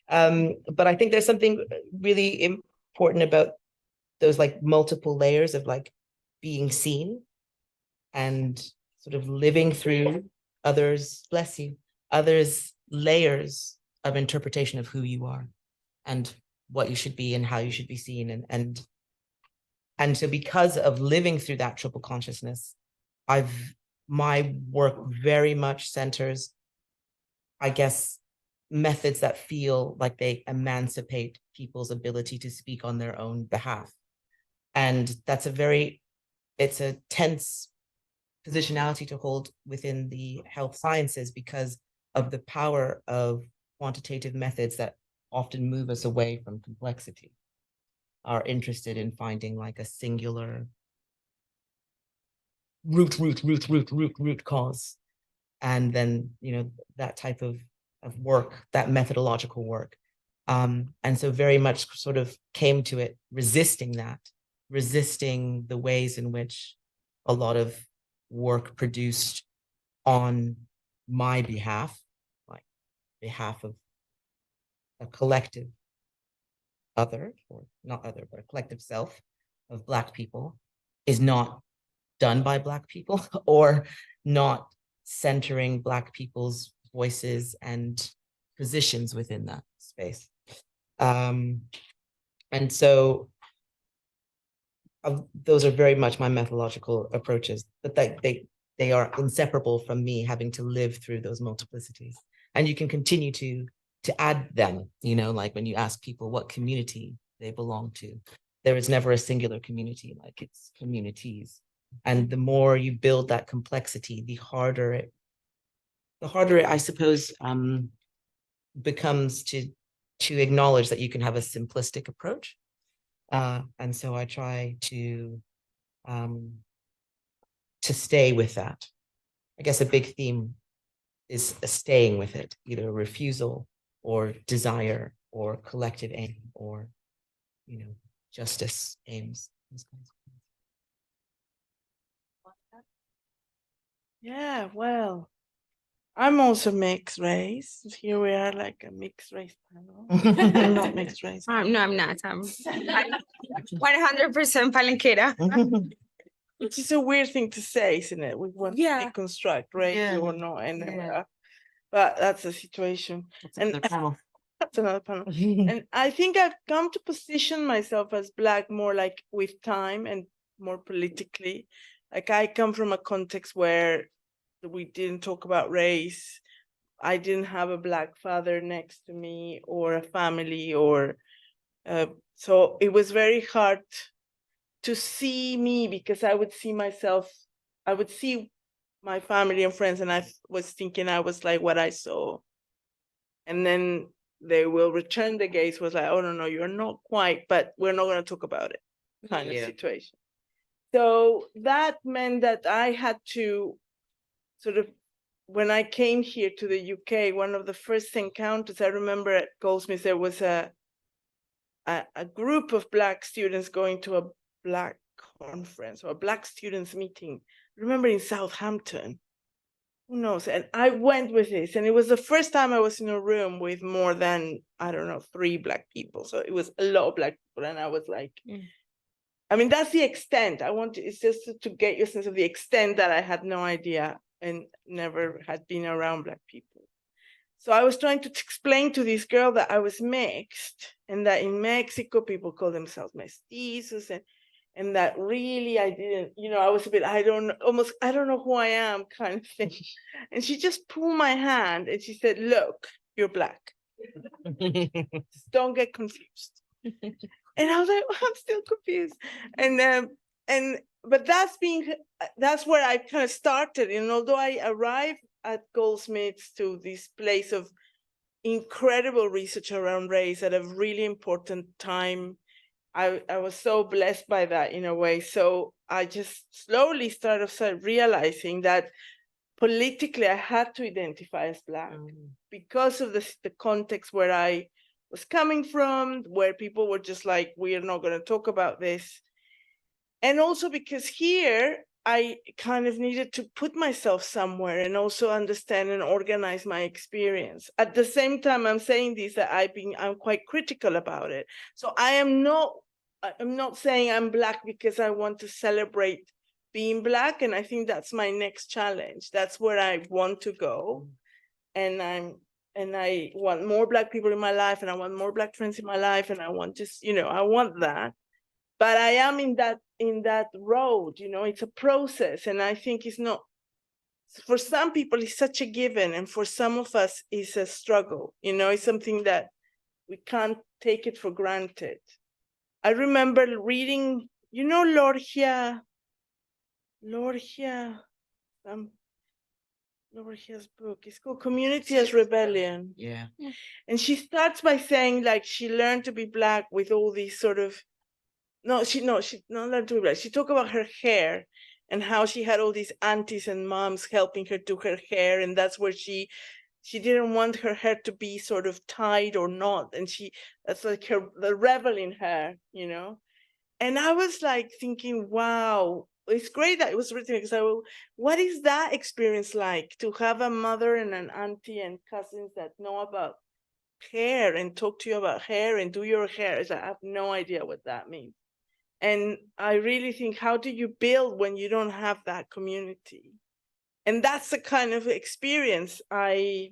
But I think there's something really important about those like multiple layers of like being seen and sort of living through others, bless you, others' layers of interpretation of who you are and what you should be and how you should be seen. And so because of living through that triple consciousness, my work very much centers, I guess, methods that feel like they emancipate people's ability to speak on their own behalf. And that's it's a tense positionality to hold within the health sciences because of the power of quantitative methods that often move us away from complexity, are interested in finding like a singular root cause. And then, that type of work, that methodological work. And so very much sort of came to it resisting the ways in which a lot of work produced on my behalf, like behalf of a collective other, or not other, but a collective self of Black people, is not done by Black people or not centering Black people's voices and positions within that space. And so those are very much my methodological approaches, but they are inseparable from me having to live through those multiplicities. And you can continue to add them, like when you ask people what community they belong to, there is never a singular community, like it's communities. And the more you build that complexity, the harder it, I suppose, becomes to acknowledge that you can have a simplistic approach. And so I try to stay with that. I guess a big theme is staying with it, either refusal or desire or collective aim or, justice aims. Yeah, well, I'm also mixed race. Here we are, like a mixed race panel. I'm not mixed race. No, I'm not. I'm 100% Palenquera. Which is a weird thing to say, isn't it? We want to Yeah. deconstruct race Yeah. or not, and Yeah. but that's the situation. That's And another panel. that's another panel. And I think I've come to position myself as Black more like with time and more politically. Like I come from a context where we didn't talk about race. I didn't have a Black father next to me or a family, or so it was very hard to see me because I would see my family and friends, and I was thinking I was like what I saw. And then they will return the gaze, was like, oh, no, you're not quite, but we're not going to talk about it kind of situation. So that meant that I had to sort of, when I came here to the UK, one of the first encounters, I remember at Goldsmiths, there was a group of Black students going to a Black conference or a Black students meeting, remember in Southampton, who knows? And I went with this, and it was the first time I was in a room with more than, I don't know, 3 Black people. So it was a lot of Black people, and I was like, I mean, that's the extent. It's just to get your sense of the extent that I had no idea and never had been around Black people. So I was trying to explain to this girl that I was mixed, and that in Mexico, people call themselves mestizos, and that really I didn't, I was a bit, I don't know who I am kind of thing. And she just pulled my hand and she said, look, you're Black. Just don't get confused. And I was like, oh, I'm still confused. But that's where I kind of started. And although I arrived at Goldsmiths to this place of incredible research around race at a really important time, I was so blessed by that in a way. So I just slowly started realizing that politically I had to identify as Black because of the context where I was coming from, where people were just like, we are not going to talk about this. And also because here I kind of needed to put myself somewhere and also understand and organize my experience. At the same time, I'm saying this, that I'm quite critical about it. So I'm not saying I'm Black because I want to celebrate being Black. And I think that's my next challenge. That's where I want to go. And I want more Black people in my life, and I want more Black friends in my life. And I want just, I want that. But I am in that road, it's a process. And I think it's not, for some people, it's such a given. And for some of us, it's a struggle. It's something that we can't take it for granted. I remember reading, Lorgia's book. It's called Community as Rebellion. Yeah. And she starts by saying, like, she learned to be Black with all these sort of, she not learned to be Black. She talked about her hair and how she had all these aunties and moms helping her do her hair. And that's where she didn't want her hair to be sort of tied or not. And that's like the rebel in her, And I was like thinking, wow, it's great that it was written, because what is that experience like, to have a mother and an auntie and cousins that know about hair and talk to you about hair and do your hair? I have no idea what that means. And I really think, how do you build when you don't have that community? And that's the kind of experience I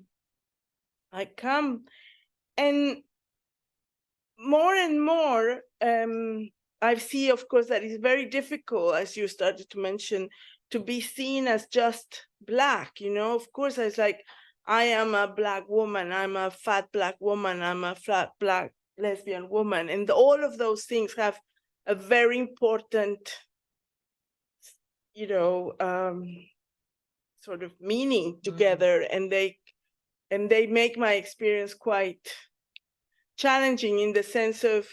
come. And more, I see, of course, that it's very difficult, as you started to mention, to be seen as just Black. Of course, it's like, I am a Black woman, I'm a fat Black woman, I'm a flat Black lesbian woman. And all of those things have a very important, sort of meaning together. And they make my experience quite challenging, in the sense of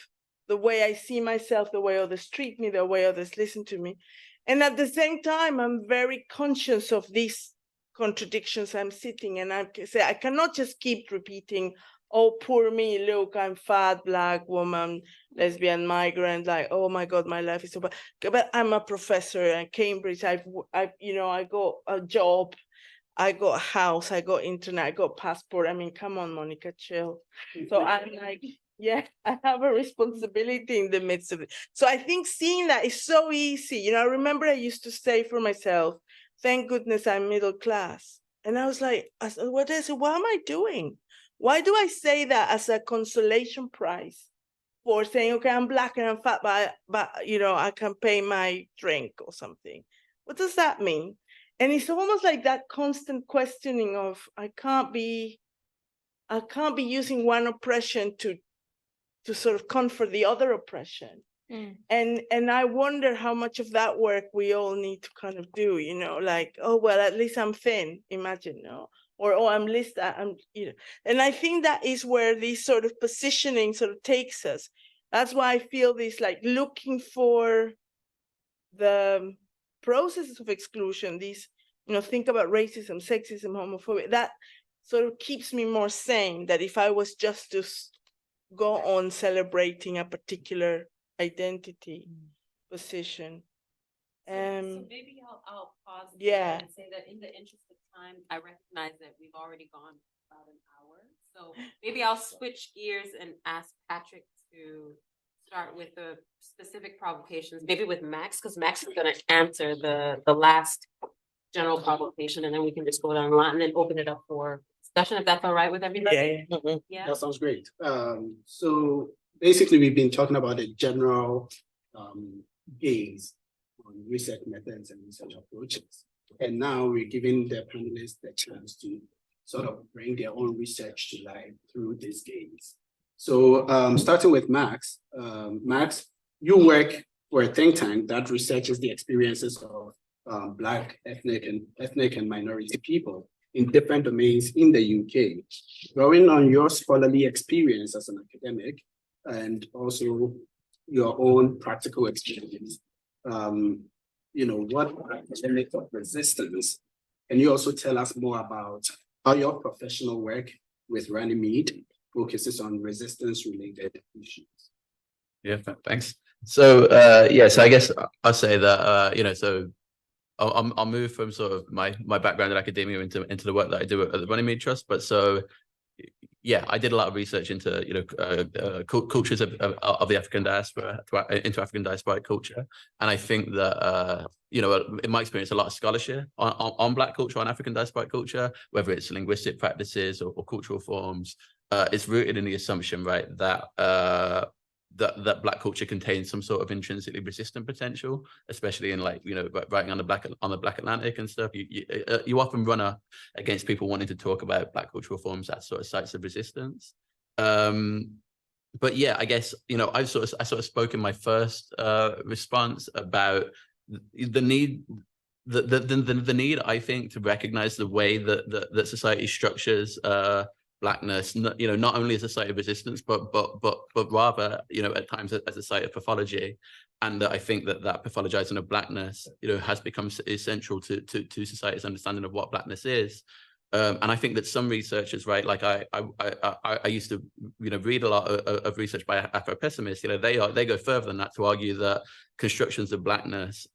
the way I see myself, the way others treat me, the way others listen to me. And at the same time, I'm very conscious of these contradictions. I'm sitting and I say, I cannot just keep repeating, oh, poor me, look, I'm fat, Black woman, lesbian, migrant, like, oh my God, my life is so bad. But I'm a professor at Cambridge. I got a job, I got a house, I got internet, I got passport. I mean, come on, Monica, chill. So I'm like, yeah, I have a responsibility in the midst of it. So I think seeing that is so easy. I remember I used to say for myself, thank goodness I'm middle class. And I was like, what am I doing? Why do I say that as a consolation prize for saying, okay, I'm Black and I'm fat, but I can pay my drink or something? What does that mean? And it's almost like that constant questioning of, I can't be using one oppression to sort of comfort the other oppression. And I wonder how much of that work we all need to kind of do, like, oh, well, at least I'm thin, imagine, no? Or, oh, I'm least, and I think that is where this sort of positioning sort of takes us. That's why I feel this, like, looking for the processes of exclusion, these, think about racism, sexism, homophobia, that sort of keeps me more sane, that if I was just to go on celebrating a particular identity position. So maybe I'll pause Yeah. and say that in the interest of time, I recognize that we've already gone about an hour. So maybe I'll switch gears and ask Patrick to start with the specific provocations, maybe with Max, because Max is going to answer the last general provocation, and then we can just go down the line and then open it up for discussion, if that's all right with everybody. Yeah. That sounds great. So basically, we've been talking about a general gaze on research methods and research approaches. And now we're giving the panelists the chance to sort of bring their own research to life through this gaze. So starting with Max, Max, you work for a think tank that researches the experiences of Black, ethnic and minority people in different domains in the UK. Drawing on your scholarly experience as an academic and also your own practical experience, what are academic resistance? Can you also tell us more about how your professional work with Runnymede focuses on resistance-related issues. Yeah, thanks. So yeah, so I guess I'll say that you know, so I'll move from sort of my background in academia into the work that I do at the Runnymede Trust. But so yeah, I did a lot of research into cultures of the African diaspora, into African diasporic culture, and I think that in my experience, a lot of scholarship on Black culture, on African diasporic culture, whether it's linguistic practices or cultural forms, is rooted in the assumption, right, that that Black culture contains some sort of intrinsically resistant potential, especially in writing on the Black Atlantic and stuff. You often run up against people wanting to talk about Black cultural forms as sort of sites of resistance. But yeah, I guess I sort of spoke in my first response about the need. The need, I think, to recognize the way that society structures Blackness, not only as a site of resistance, but rather, at times as a site of pathology, and I think that pathologizing of Blackness, has become essential to society's understanding of what Blackness is. And I think that some researchers, right, like I used to, read a lot of research by Afro-pessimists. They go further than that to argue that constructions of Blackness,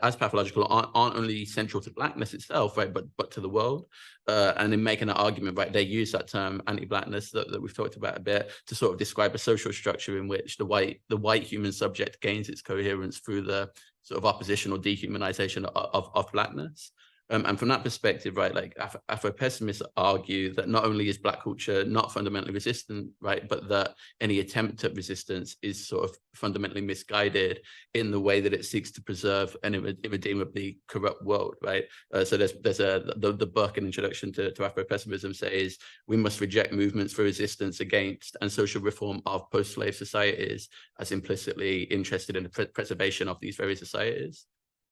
as pathological, aren't only central to Blackness itself, right, but to the world. And in making that argument, right, they use that term anti-Blackness that we've talked about a bit to sort of describe a social structure in which the white human subject gains its coherence through the sort of opposition or dehumanization of Blackness. And from that perspective, right, like Afro-pessimists argue that not only is Black culture not fundamentally resistant, right, but that any attempt at resistance is sort of fundamentally misguided in the way that it seeks to preserve an irredeemably corrupt world, right? So there's the book, an introduction to Afro-pessimism, says we must reject movements for resistance against and social reform of post-slave societies as implicitly interested in the preservation of these very societies.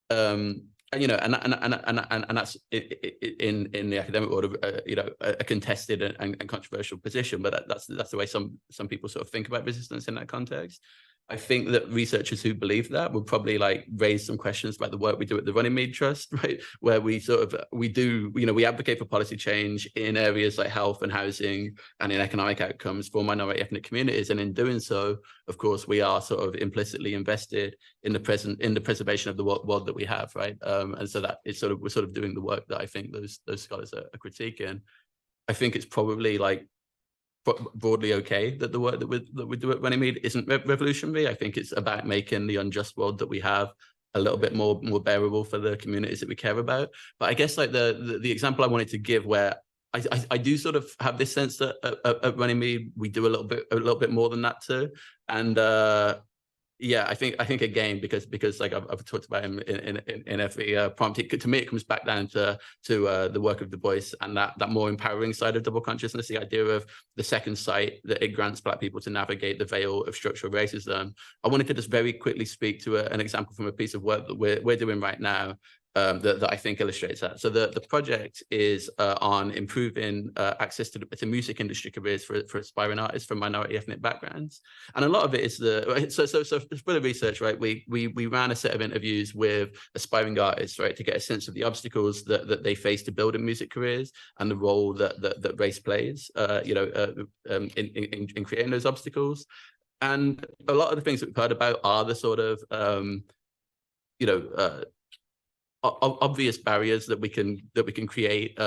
And that's in the academic world, a contested and controversial position, but that's the way some people sort of think about resistance in that context. I think that researchers who believe that would probably raise some questions about the work we do at the Runnymede Trust, right? Where we advocate for policy change in areas like health and housing and in economic outcomes for minority ethnic communities. And in doing so, of course, we are sort of implicitly invested in the preservation of the world that we have, right? And so that it's we're sort of doing the work that I think those scholars are critiquing. I think it's probably broadly okay that the work that we do at Runnymede isn't revolutionary. I think it's about making the unjust world that we have a little bit more bearable for the communities that we care about. But I guess the example I wanted to give, where I do sort of have this sense that at Runnymede we do a little bit more than that too. And yeah, I think again, because like I've talked about in every prompt, to me it comes back down to the work of Du Bois and that more empowering side of double consciousness, the idea of the second sight that it grants Black people to navigate the veil of structural racism. I wanted to just very quickly speak to an example from a piece of work that we're doing right now. That I think illustrates that. So the project is on improving access to music industry careers for aspiring artists from minority ethnic backgrounds, and a lot of it is so for the research, right? We ran a set of interviews with aspiring artists, right, to get a sense of the obstacles that they face to building music careers and the role that race plays, in creating those obstacles. And a lot of the things that we've heard about are the sort of obvious barriers that we can create.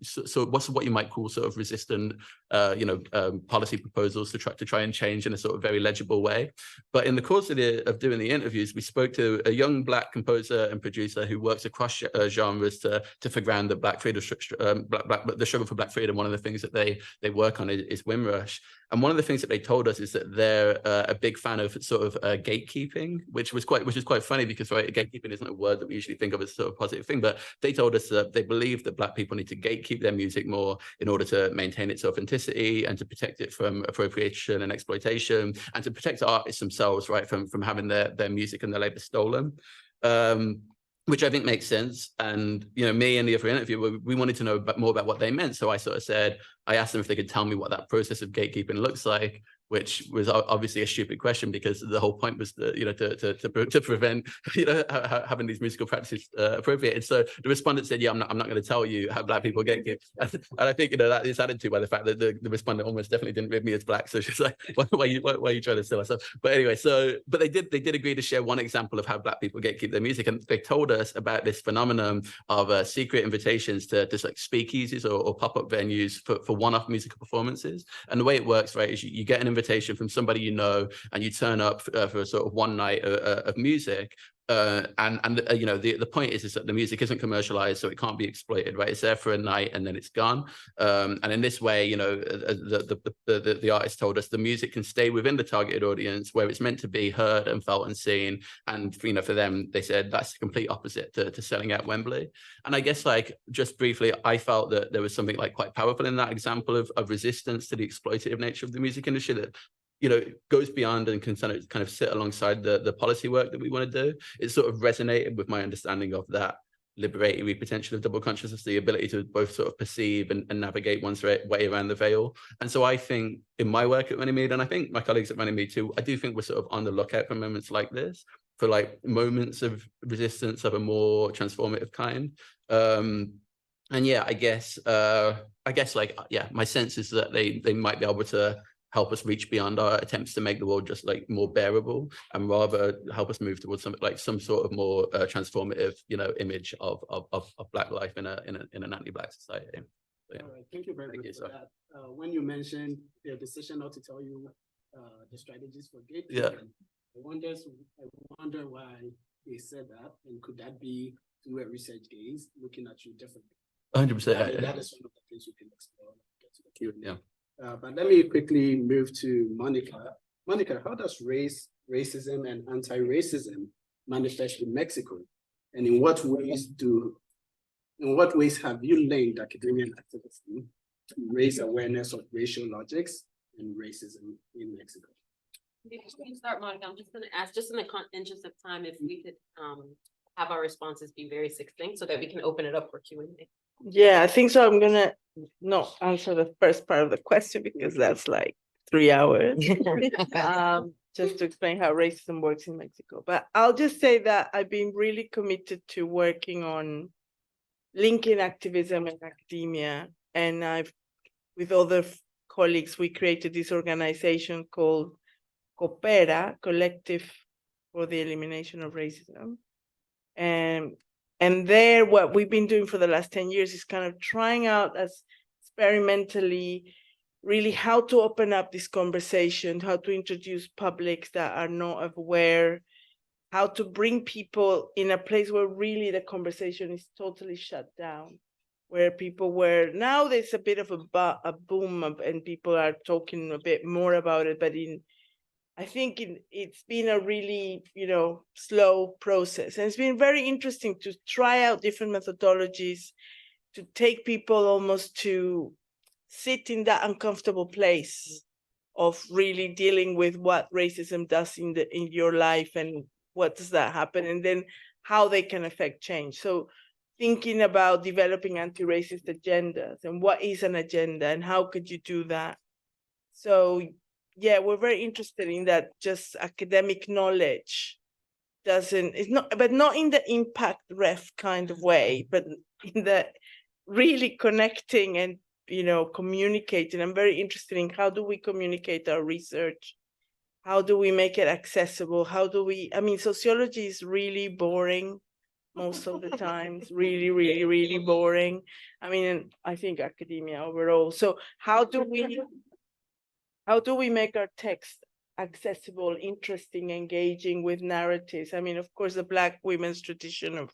So what's what you might call sort of resistant, policy proposals to try and change in a sort of very legible way. But in the course of doing the interviews, we spoke to a young Black composer and producer who works across genres to foreground the Black freedom, the struggle for Black freedom. One of the things that they work on is Windrush. And one of the things that they told us is that they're a big fan of sort of gatekeeping, which is quite funny because, right, gatekeeping isn't a word that we usually think of as a sort of positive thing. But they told us that they believe that Black people need to gatekeep their music more in order to maintain its authenticity and to protect it from appropriation and exploitation, and to protect the artists themselves, right, from having their music and their labor stolen. Which I think makes sense. And, me and the other interviewer, we wanted to know more about what they meant. So I sort of said, I asked them if they could tell me what that process of gatekeeping looks like, which was obviously a stupid question because the whole point was that, to prevent, having these musical practices appropriated. So the respondent said, yeah, I'm not going to tell you how Black people get gifts. And I think, that is added to by the fact that the respondent almost definitely didn't read me as Black. So she's like, why are you trying to sell us? But anyway, but they did agree to share one example of how Black people gatekeep their music. And they told us about this phenomenon of secret invitations to just like speakeasies or pop-up venues for one-off musical performances. And the way it works, right, is you get an invitation from somebody you know, and you turn up for a sort of one night of music. The point is that the music isn't commercialized, so it can't be exploited, right? It's there for a night and then it's gone. And in this way, the artist told us the music can stay within the targeted audience where it's meant to be heard and felt and seen. And for them, they said that's the complete opposite to selling out Wembley. And I guess, like, just briefly, I felt that there was something like quite powerful in that example of resistance to the exploitative nature of the music industry that goes beyond and can kind of sit alongside the policy work that we want to do. It sort of resonated with my understanding of that liberatory potential of double consciousness, the ability to both sort of perceive and navigate one's way around the veil. And so I think in my work at Runnymede, and I think my colleagues at Runnymede too, I do think we're sort of on the lookout for moments like this, for like moments of resistance of a more transformative kind. And yeah, I guess my sense is that they might be able to help us reach beyond our attempts to make the world just like more bearable, and rather help us move towards some sort of more transformative, image of Black life in an anti-Black society. So, yeah. All right, thank you very much for that. When you mentioned the decision not to tell you the strategies for gatekeeping, I wonder why they said that, and could that be through a research gaze looking at you differently? 100%. That is one of the things we can explore. Get to the Q&A. Yeah. But let me quickly move to Monica. Monica, how does racism, and anti-racism manifest in Mexico? And in what ways have you linked academia and activism to raise awareness of racial logics and racism in Mexico? Before you start, Monica, I'm just going to ask, just in the interest of time, if we could have our responses be very succinct so that we can open it up for Q&A. Yeah, I think so. I'm gonna not answer the first part of the question because that's like 3 hours. Just to explain how racism works in Mexico. But I'll just say that I've been really committed to working on linking activism and academia. And with other colleagues, we created this organization called Coopera, Collective for the Elimination of Racism. And there, what we've been doing for the last 10 years is kind of trying out as experimentally, really how to open up this conversation, how to introduce publics that are not aware, how to bring people in a place where really the conversation is totally shut down, where now there's a bit of a boom and people are talking a bit more about it, but I think it's been a really, slow process. And it's been very interesting to try out different methodologies, to take people almost to sit in that uncomfortable place of really dealing with what racism does in your life and what does that happen, and then how they can affect change. So thinking about developing anti-racist agendas and what is an agenda and how could you do that. So yeah, we're very interested in that. Just academic knowledge but not in the impact ref kind of way, but in the really connecting and communicating. I'm very interested in how do we communicate our research? How do we make it accessible? Sociology is really boring most of the time. It's really, really, really boring. I think academia overall. So how do we make our text accessible, interesting, engaging with narratives? Of course, the Black women's tradition of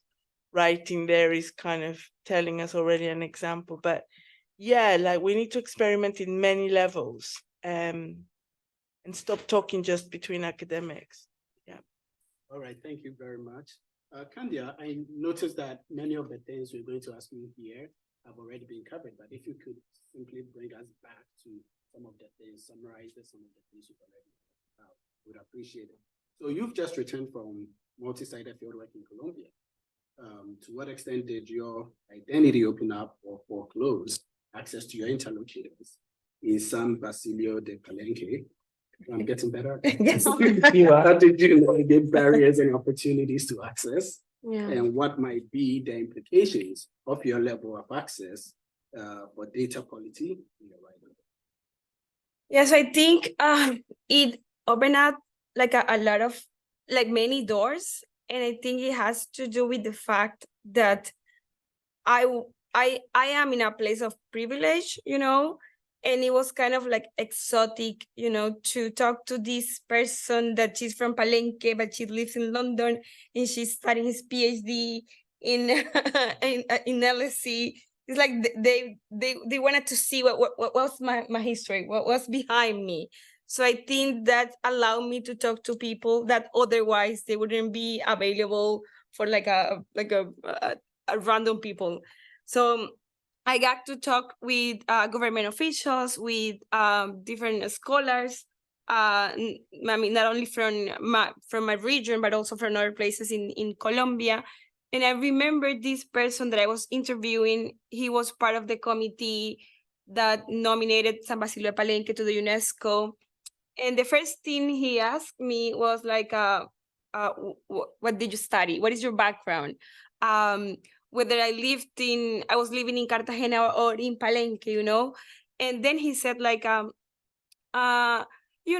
writing there is kind of telling us already an example. But yeah, like we need to experiment in many levels and stop talking just between academics. Yeah. All right, thank you very much. Candia, I noticed that many of the things we're going to ask you here have already been covered, but if you could simply bring us back to some of the things, summarize some of the things you've already about, would appreciate it. So you've just returned from multi-sided fieldwork in Colombia. To what extent did your identity open up or foreclose access to your interlocutors in San Basilio de Palenque I'm getting better. Yes. How did you navigate barriers and opportunities to access? Yeah. And what might be the implications of your level of access for data quality in your writing? Yes, I think it opened up like a lot of like many doors, and I think it has to do with the fact that I am in a place of privilege, you know, and it was kind of like exotic, you know, to talk to this person that she's from Palenque, but she lives in London and she's studying his PhD in in LSE. It's like they wanted to see what was my history, what was behind me. So I think that allowed me to talk to people that otherwise they wouldn't be available for like a random people. So I got to talk with government officials, with different scholars. I mean, not only from my region, but also from other places in Colombia. And I remember this person that I was interviewing. He was part of the committee that nominated San Basilio de Palenque to the UNESCO. And the first thing he asked me was like, what did you study? What is your background? Whether I was living in Cartagena or in Palenque, you know? And then he said like, you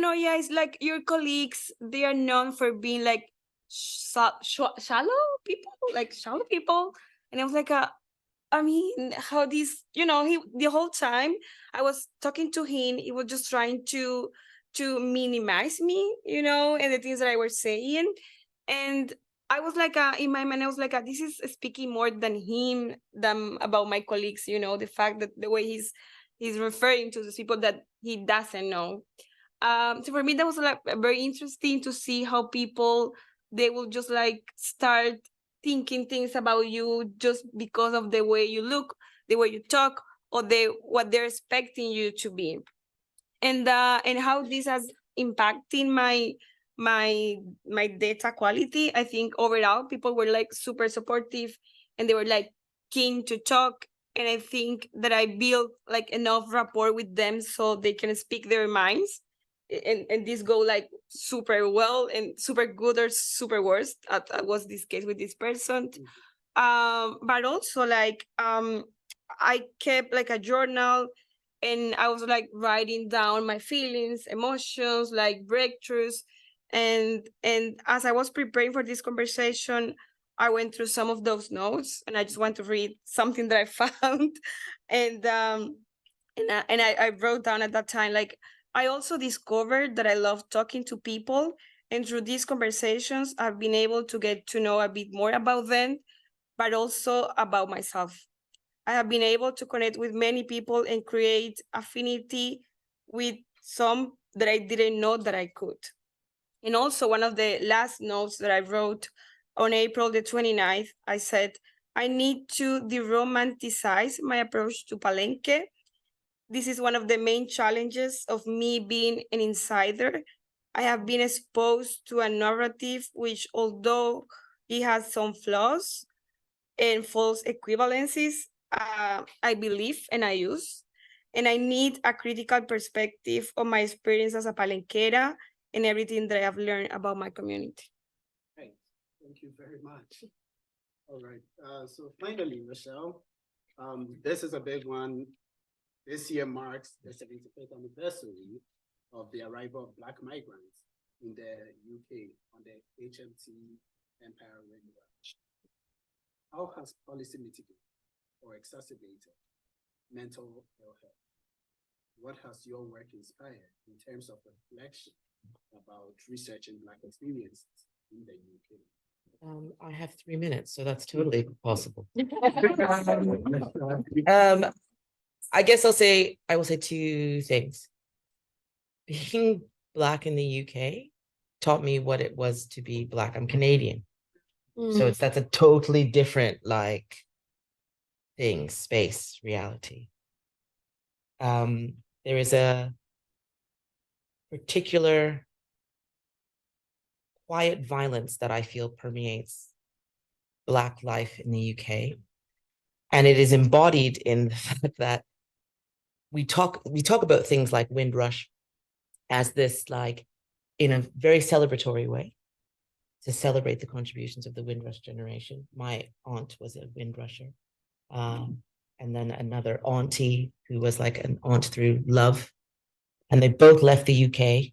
know, yeah, it's like your colleagues, they are known for being like shallow people, like shallow people. And I was like, I mean, how this, you know, the whole time I was talking to him, he was just trying to minimize me, you know, and the things that I was saying. And I was like, in my mind, I was like, this is speaking more than him than about my colleagues, you know, the fact that the way he's referring to the people that he doesn't know. So for me, that was like very interesting to see how people, they will just like start thinking things about you just because of the way you look, the way you talk, or what they're expecting you to be. And how this has impacted my data quality. I think overall people were like super supportive and they were like keen to talk. And I think that I built like enough rapport with them so they can speak their minds. And this go like super well and super good or super worst. Was this case with this person. But also like I kept like a journal, and I was like writing down my feelings, emotions, like breakthroughs. And as I was preparing for this conversation, I went through some of those notes, and I just want to read something that I found. And I wrote down at that time, like, I also discovered that I love talking to people, and through these conversations, I've been able to get to know a bit more about them, but also about myself. I have been able to connect with many people and create affinity with some that I didn't know that I could. And also one of the last notes that I wrote on April the 29th, I said, I need to de-romanticize my approach to Palenque. This is one of the main challenges of me being an insider. I have been exposed to a narrative which, although it has some flaws and false equivalencies, I believe and I use. And I need a critical perspective on my experience as a Palenquera and everything that I have learned about my community. Thanks. Thank you very much. All right. So finally, Rochelle, this is a big one. This year marks the 75th anniversary of the arrival of Black migrants in the UK on the HMT Empire Windrush. How has policy mitigated or exacerbated mental ill health? What has your work inspired in terms of reflection about researching Black experiences in the UK? I have 3 minutes, so that's totally possible. I guess I will say two things. Being Black in the UK taught me what it was to be Black. I'm Canadian. So that's a totally different like thing, space, reality. There is a particular quiet violence that I feel permeates Black life in the UK. And it is embodied in the fact that we talk about things like Windrush as this, like, in a very celebratory way, to celebrate the contributions of the Windrush generation. My aunt was a Windrusher. And then another auntie who was like an aunt through love. And they both left the UK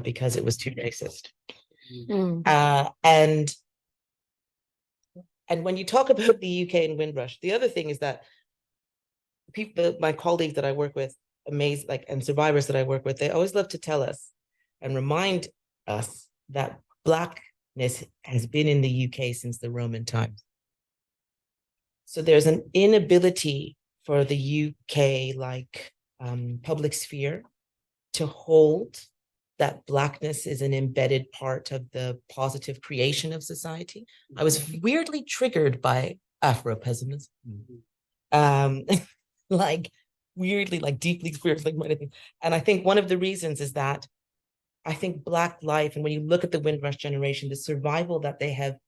because it was too racist. And when you talk about the UK and Windrush, the other thing is that people, my colleagues that I work with, and survivors that I work with, they always love to tell us and remind us that Blackness has been in the UK since the Roman times. So there's an inability for the UK, like public sphere, to hold that Blackness is an embedded part of the positive creation of society. I was weirdly triggered by Afro-pessimism. Like weirdly, like deeply weird, like anything. And I think one of the reasons is that I think Black life, and when you look at the Windrush generation, the survival that they have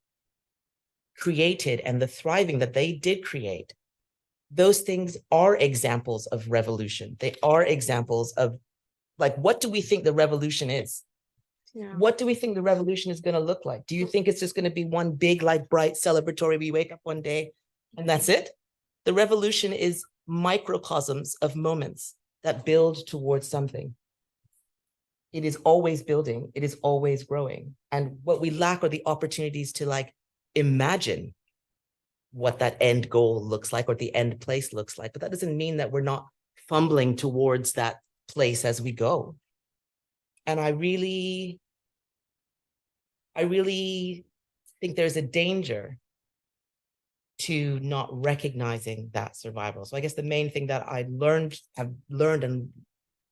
created and the thriving that they did create, those things are examples of revolution. They are examples of, like, what do we think the revolution is? Yeah. What do we think the revolution is going to look like? Do you think it's just going to be one big, like, bright celebratory, we wake up one day and that's it? The revolution is microcosms of moments that build towards something. It is always building. It is always growing. And what we lack are the opportunities to, like, imagine what that end goal looks like or the end place looks like. But that doesn't mean that we're not fumbling towards that place as we go. And I really think there's a danger to not recognizing that survival. So I guess the main thing that have learned and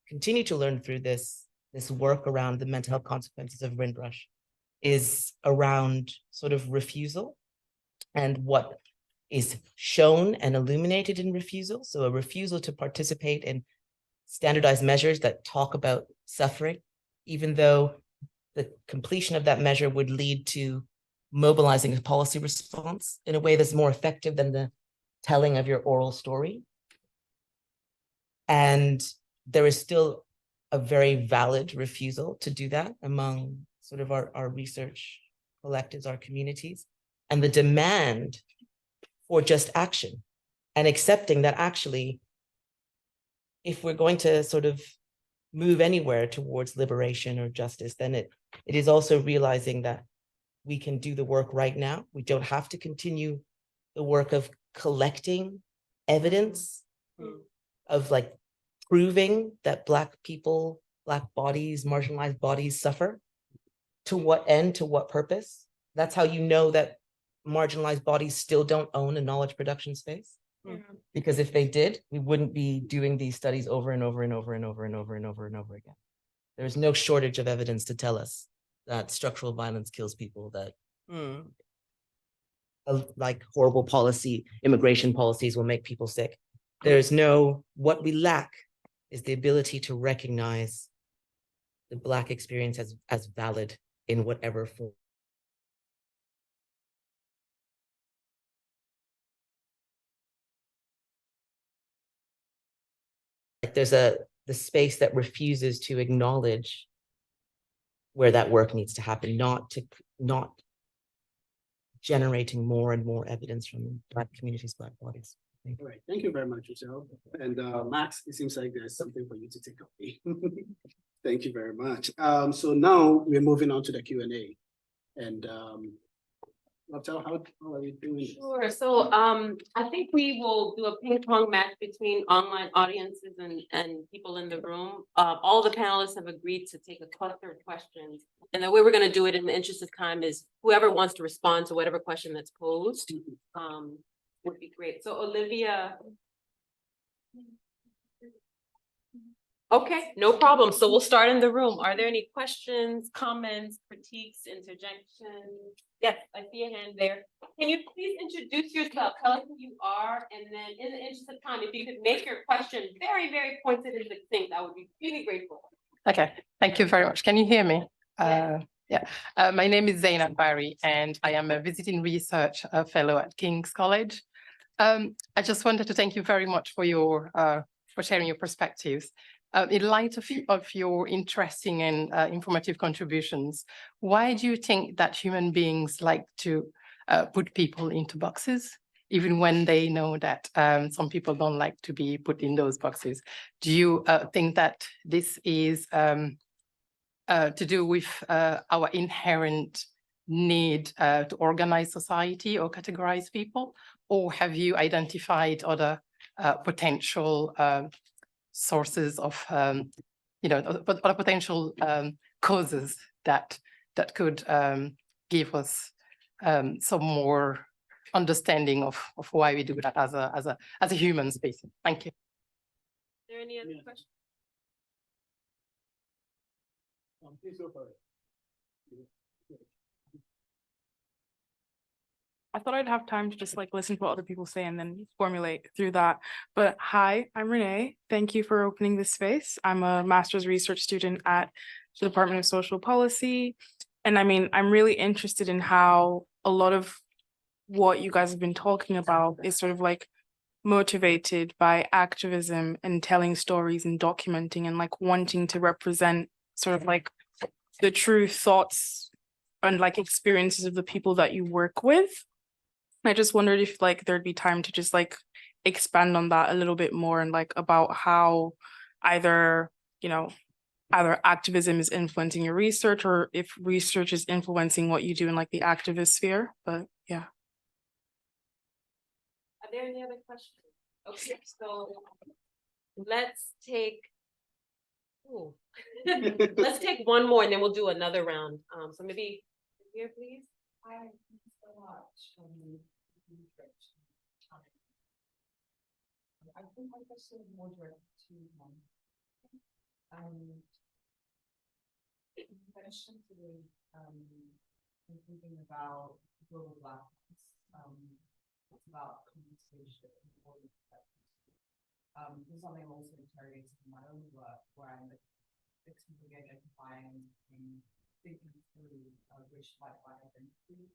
continue to learn through this work around the mental health consequences of Windrush is around sort of refusal and what is shown and illuminated in refusal. So a refusal to participate in standardized measures that talk about suffering, even though the completion of that measure would lead to mobilizing a policy response in a way that's more effective than the telling of your oral story. And there is still a very valid refusal to do that among sort of our research collectives, our communities, and the demand for just action and accepting that actually, if we're going to sort of move anywhere towards liberation or justice, then it is also realizing that we can do the work right now. We don't have to continue the work of collecting evidence of, like, proving that Black people, Black bodies, marginalized bodies suffer. To what end, to what purpose? That's how you know that marginalized bodies still don't own a knowledge production space. Because if they did, we wouldn't be doing these studies over and over and over and over and over and over and over again. There's no shortage of evidence to tell us that structural violence kills people, that like horrible immigration policies will make people sick. What we lack is the ability to recognize the Black experience as valid in whatever form. Like, there's the space that refuses to acknowledge where that work needs to happen, not generating more and more evidence from Black communities, Black bodies. All right, thank you very much, Rochelle. And Max, it seems like there's something for you to take away. Thank you very much. So now we're moving on to the Q&A. And Rochelle, how are you doing this? Sure. So I think we will do a ping pong match between online audiences and people in the room. All the panelists have agreed to take a cluster of questions. And the way we're going to do it in the interest of time is whoever wants to respond to whatever question that's posed would be great. So Olivia. Okay, no problem. So we'll start in the room. Are there any questions, comments, critiques, interjections? Yes, I see a hand there. Can you please introduce yourself? Tell us who you are, and then in the interest of time, if you could make your question very, very pointed and succinct, I would be really grateful. Okay, thank you very much. Can you hear me? Yes. My name is Zainab Bari, and I am a visiting research fellow at King's College. I just wanted to thank you very much for your for sharing your perspectives. in light of your interesting and informative contributions, why do you think that human beings like to put people into boxes, even when they know that some people don't like to be put in those boxes? Do you think that this is to do with our inherent need to organize society or categorize people? Or have you identified other potential sources of, other potential causes that could give us some more understanding of why we do that as a human species? Thank you. Are there any other questions? Please go for it. I thought I'd have time to just like listen to what other people say and then formulate through that. But hi, I'm Renee. Thank you for opening this space. I'm a master's research student at the Department of Social Policy. And I mean, I'm really interested in how a lot of what you guys have been talking about is sort of like motivated by activism and telling stories and documenting and like wanting to represent sort of like the true thoughts and like experiences of the people that you work with. I just wondered if like there'd be time to just like expand on that a little bit more and like about how either activism is influencing your research or if research is influencing what you do in like the activist sphere. But yeah. Are there any other questions? Okay, so let's take let's take one more and then we'll do another round. So maybe here, please. Hi, thank you so much. I think my question is more direct to you mentioned today in thinking about global blackness. It's about conversation. This is something I'm also interrogating in my own work, where I'm explicitly identifying and thinking through which life I identity.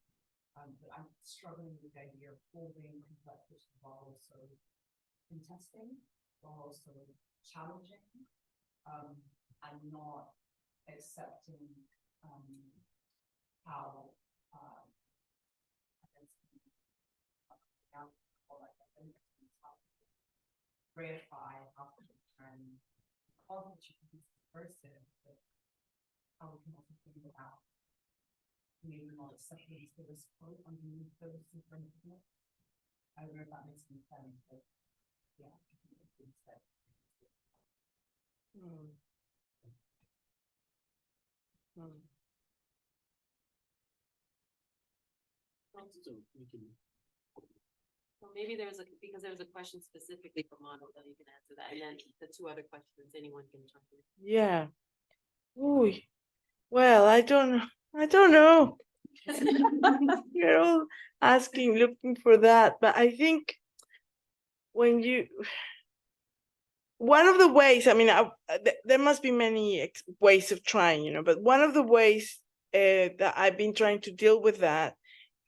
But I'm struggling with the idea of holding complex while also contesting, while also challenging, and not accepting how ratify how and all that you can be person, but how we can also think about maybe not accepting this quote underneath those in front of it. I don't know if that makes any sense, but yeah, I think it's been said. Well, maybe there was because there was a question specifically for Mono, that you can answer that, and then the two other questions anyone can jump in. Yeah. Ooh. Well, I don't know. You're all looking for that, but I think when one of the ways, I mean, there must be many ways of trying, but one of the ways that I've been trying to deal with that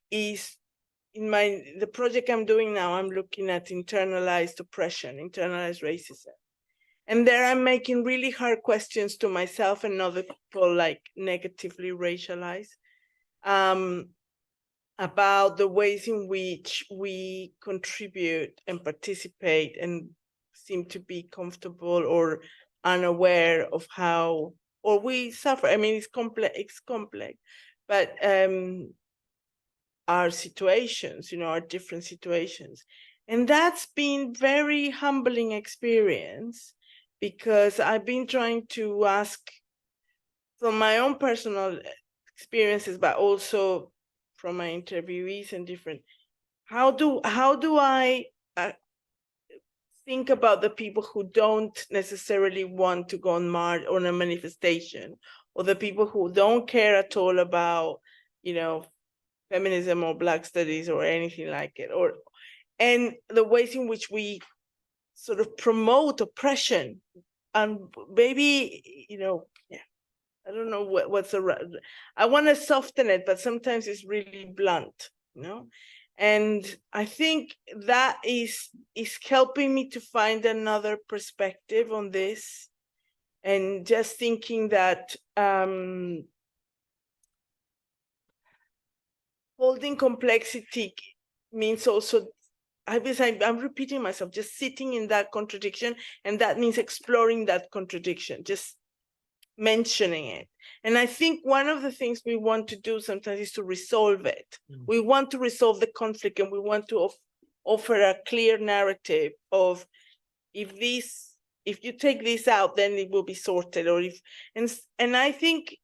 is in the project I'm doing now. I'm looking at internalized oppression, internalized racism. And there I'm making really hard questions to myself and other people, like negatively racialized, about the ways in which we contribute and participate and seem to be comfortable or unaware of how, or we suffer. I mean, it's complex, but our situations, our different situations. And that's been very humbling experience, because I've been trying to ask from my own personal experiences, but also from my interviewees and different, how do I think about the people who don't necessarily want to go on march on a manifestation, or the people who don't care at all about, feminism or Black studies or anything like it, and the ways in which we sort of promote oppression, and maybe, I don't know what's I want to soften it, but sometimes it's really blunt, and I think that is helping me to find another perspective on this, And just thinking that holding complexity means also, I'm repeating myself, just sitting in that contradiction, and that means exploring that contradiction, just mentioning it. And I think one of the things we want to do sometimes is to resolve it. We want to resolve the conflict, and we want to offer a clear narrative of, if you take this out, then it will be sorted. Or and I think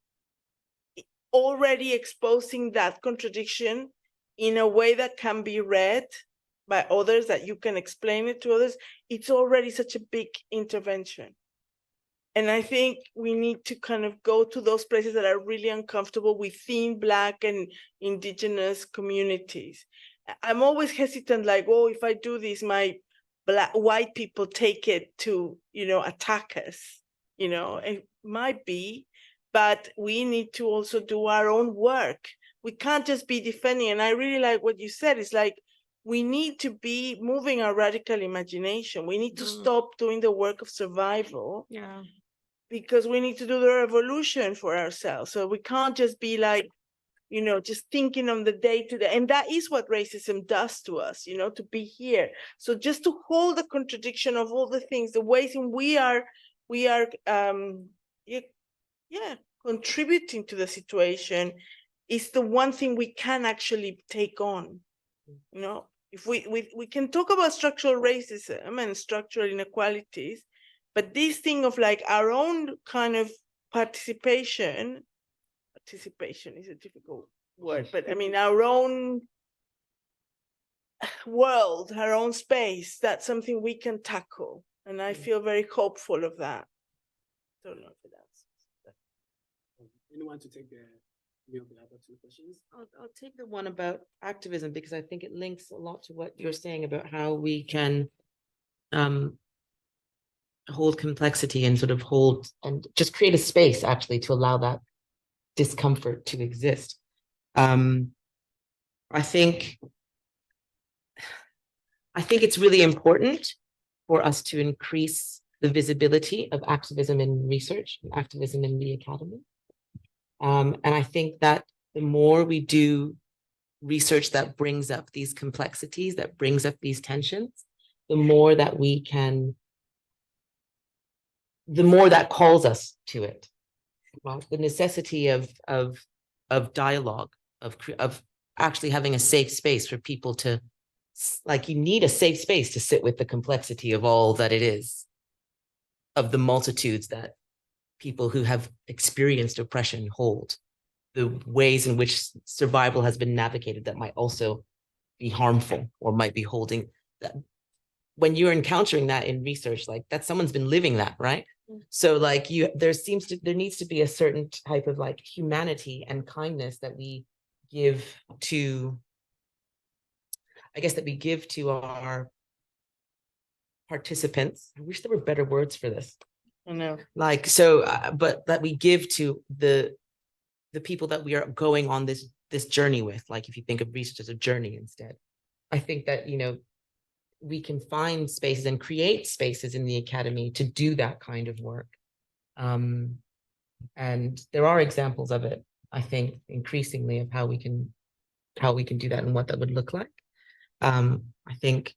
already exposing that contradiction in a way that can be read by others, that you can explain it to others, it's already such a big intervention. And I think we need to kind of go to those places that are really uncomfortable within Black and Indigenous communities. I'm always hesitant, like, oh, if I do this, my white people take it to, attack us, it might be, but we need to also do our own work. We can't just be defending. And I really like what you said. It's like, we need to be moving our radical imagination. We need to stop doing the work of survival. Yeah. Because we need to do the revolution for ourselves. So we can't just be like, just thinking on the day-to-day. And that is what racism does to us, to be here. So just to hold the contradiction of all the things, the ways in we are contributing to the situation, is the one thing we can actually take on. If we can talk about structural racism and structural inequalities, but this thing of like our own kind of participation is a difficult word, but I mean, our own world, our own space, that's something we can tackle. And I feel very hopeful of that. Don't know if that's. Anyone to take the other two questions? I'll take the one about activism, because I think it links a lot to what you're saying about how we can hold complexity and sort of hold and just create a space actually to allow that discomfort to exist. I think it's really important for us to increase the visibility of activism in research, activism in the academy. And I think that the more we do research that brings up these complexities, that brings up these tensions, the more that we can, the more that calls us to it. Well, the necessity of dialogue, of actually having a safe space for people to, like, you need a safe space to sit with the complexity of all that it is, of the multitudes that people who have experienced oppression hold, the ways in which survival has been navigated that might also be harmful or might be holding that. When you're encountering that in research, like, that someone's been living that, right? So like there needs to be a certain type of like humanity and kindness that we give to, I guess, that we give to our participants. I wish there were better words for this. I know. Like, so, but that we give to the people that we are going on this journey with. Like, if you think of research as a journey instead, I think that, we can find spaces and create spaces in the academy to do that kind of work. And there are examples of it, I think, increasingly, of how we can do that and what that would look like. I think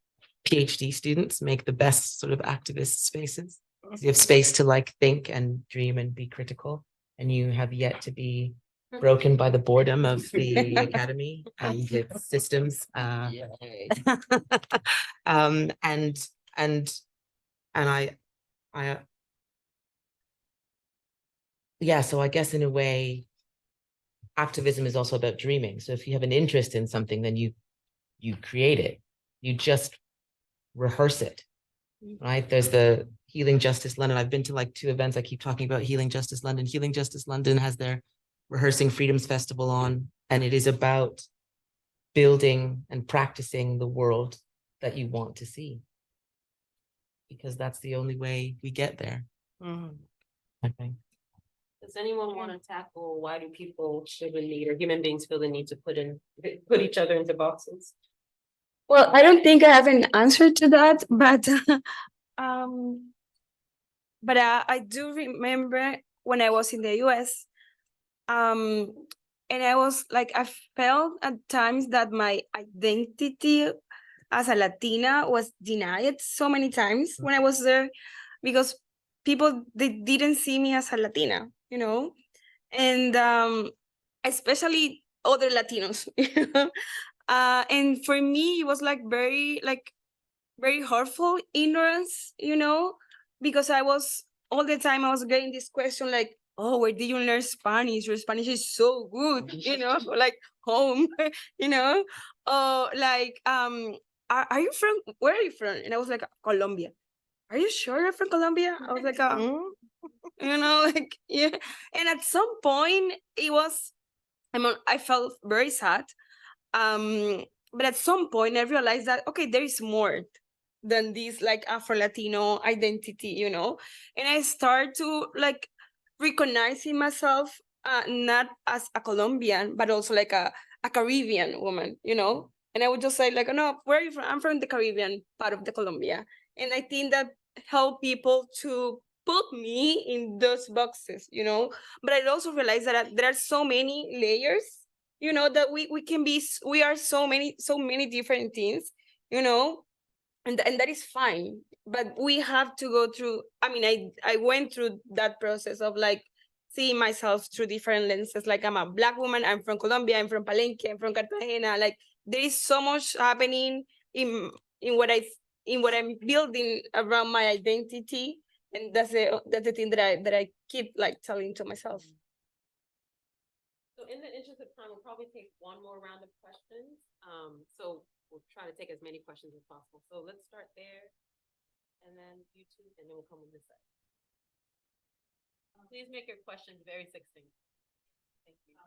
PhD students make the best sort of activist spaces. You have space to like think and dream and be critical, and you have yet to be broken by the boredom of the academy and its systems. So I guess in a way, activism is also about dreaming. So if you have an interest in something, then you create it. You just rehearse it, right? There's the Healing Justice London. I've been to like 2 events. I keep talking about Healing Justice London. Healing Justice London has their Rehearsing Freedoms Festival on, and it is about building and practicing the world that you want to see, because that's the only way we get there. I think. Does anyone want to tackle why do people feel the need, or human beings feel the need to put each other into boxes? Well, I don't think I have an answer to that, but but I do remember when I was in the US, and I was like, I felt at times that my identity as a Latina was denied so many times when I was there, because people, they didn't see me as a Latina, you know, and especially other Latinos. And for me, it was like very hurtful ignorance, you know, because I was all the time I was getting this question like, oh, where did you learn Spanish? Your Spanish is so good, you know, like home, you know, like are you from, where are you from? And I was like, Colombia. Are you sure you're from Colombia? I was like, you know, like, yeah. And at some point it was, I felt very sad. But at some point I realized that, okay, there is more than this like Afro-Latino identity, you know? And I start to like recognizing myself, not as a Colombian, but also like a Caribbean woman, you know? And I would just say like, oh, no, where are you from? I'm from the Caribbean part of the Colombia. And I think that help people to put me in those boxes, you know? But I also realized that there are so many layers, you know, that we can be, we are so many different things, you know, and that is fine. But we have to go through, I mean, I went through that process of like seeing myself through different lenses. Like, I'm a Black woman, I'm from Colombia, I'm from Palenque, I'm from Cartagena. Like, there is so much happening in what I'm building around my identity. And that's the thing that I keep like telling to myself. So in the interest of time, we'll probably take one more round of questions. So we'll try to take as many questions as possible. So let's start there, and then you two, and then we'll come on this side. Please make your questions very succinct. Thank you.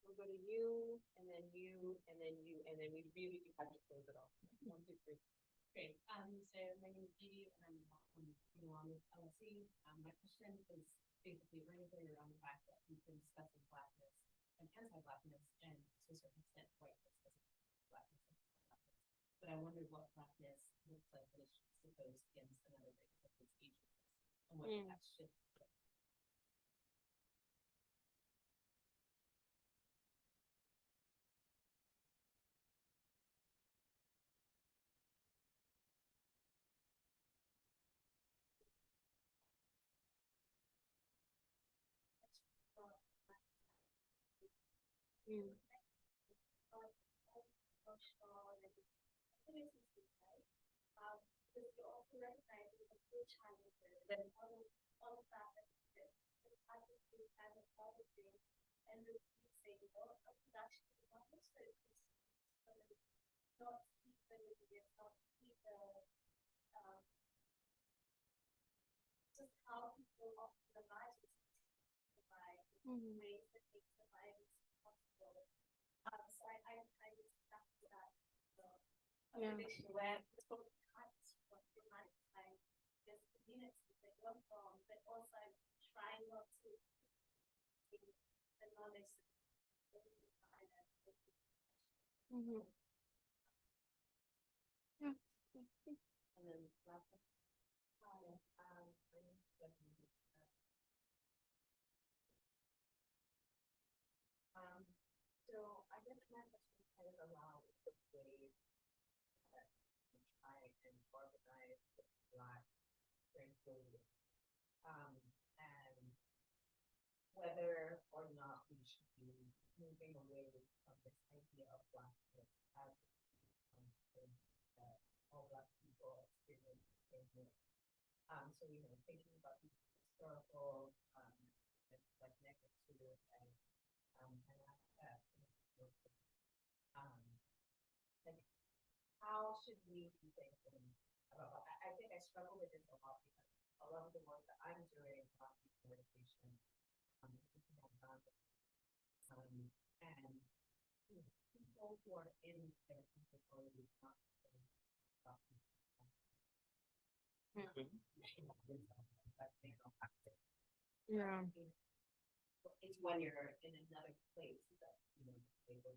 We'll go to you, and then you, and then you, and then we really do have to close it off. 1, 2, 3. Great. So my name is Dee, and I'm from LSE. My question is basically really around the fact that we've been discussing Blackness and anti-Blackness, and to a certain extent, whiteness as Blackness and anti-Blackness. But I wonder what Blackness looks like when it's supposed against another race, such as Asian, and what that should. Yeah. Mhm. Yeah. So I guess my question kind of allows the way that we try and organize the Black transphobia, and whether or not we should be moving away from this idea of Blackness as something that all Black people experience the same way. So you know, thinking about the historical like negative and aspect. Like, how should we be thinking about? I think I struggle with this a lot because a lot of the work that I'm doing about communication, and people who are in their community not Yeah. it's when you're in another place that you know they will.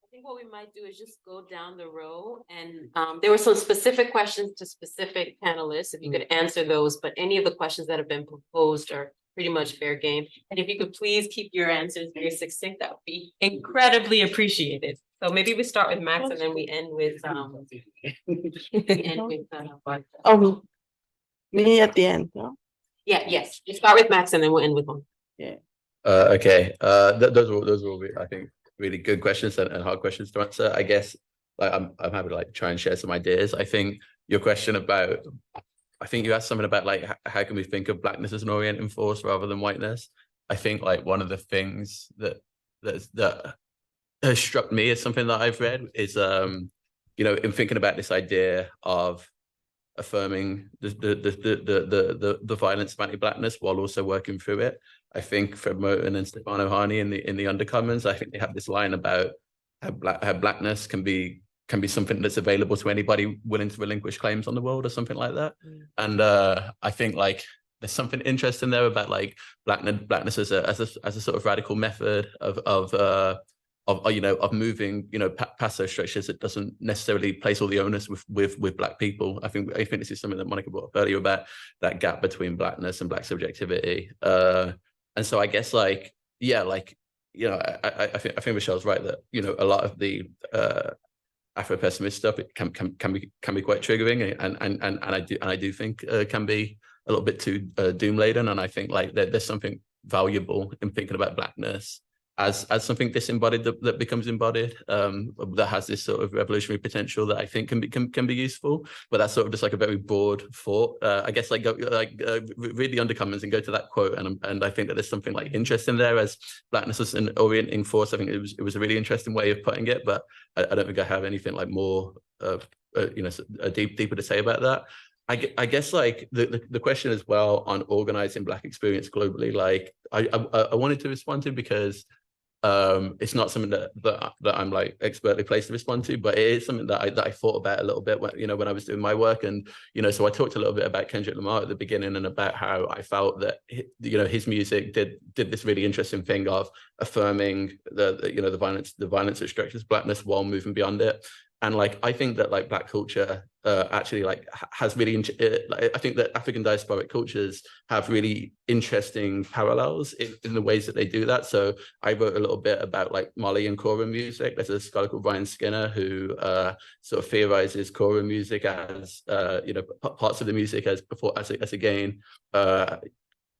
I think what we might do is just go down the row and there were some specific questions to specific panelists, if you could answer those, but any of the questions that have been proposed are pretty much fair game. And if you could please keep your answers very succinct, that would be incredibly appreciated. So maybe we start with Max and then we end with Oh, me at the end, no? yes, you start with Max and then we'll end with one. Okay. Those were all, I think, really good questions and hard questions to answer. I guess like I'm happy to like try and share some ideas. I think your question about, I think you asked something about like how can we think of Blackness as an orienting force rather than whiteness. I think like one of the things that has struck me as something that I've read is you know, in thinking about this idea of affirming the violence of anti-Blackness while also working through it. I think Fred Moten and Stefano Harney in the Undercommons, I think they have this line about how Blackness can be something that's available to anybody willing to relinquish claims on the world or something like that. And I think like there's something interesting there about like Blackness as a sort of radical method of you know, of moving, you know, past those structures. It doesn't necessarily place all the onus with Black people. I think this is something that Monica brought up earlier about that gap between Blackness and Black subjectivity. And so I guess like, yeah, like, you know, I think Rochelle's right that, you know, a lot of the Afro-pessimist stuff, it can be quite triggering, and I do think can be a little bit too doom laden. And I think like there's something valuable in thinking about Blackness as something disembodied that becomes embodied, that has this sort of revolutionary potential that I think can be useful. But that's sort of just like a very broad thought. I guess like read the Undercommons and go to that quote, and I think that there's something like interesting there as Blackness as an orienting force. I think it was a really interesting way of putting it, but I don't think I have anything like more you know, deeper to say about that. I guess like the question as well on organizing Black experience globally, like I wanted to respond to because it's not something that I'm like expertly placed to respond to, but it is something that I thought about a little bit when, you know, when I was doing my work. And, you know, so I talked a little bit about Kendrick Lamar at the beginning and about how I felt that, you know, his music did this really interesting thing of affirming you know, the violence that structures Blackness while moving beyond it. And like, I think that like Black culture actually like has really, I think that African diasporic cultures have really interesting parallels in the ways that they do that. So I wrote a little bit about like Mali and Kora music. There's a scholar called Ryan Skinner who sort of theorizes Kora music as, you know, parts of the music as again,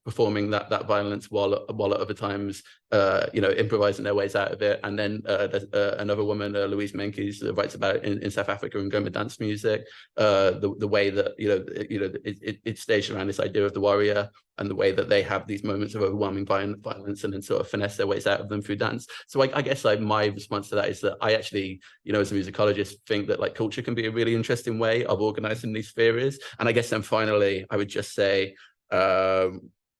performing that violence while at other times, improvising their ways out of it. And then there's another woman, Louise Menkes, writes about it in South Africa and Goma dance music, the way that it's staged around this idea of the warrior, and the way that they have these moments of overwhelming violence and then sort of finesse their ways out of them through dance. So I guess like my response to that is that I actually, as a musicologist, think that like culture can be a really interesting way of organizing these theories. And I guess then finally, I would just say,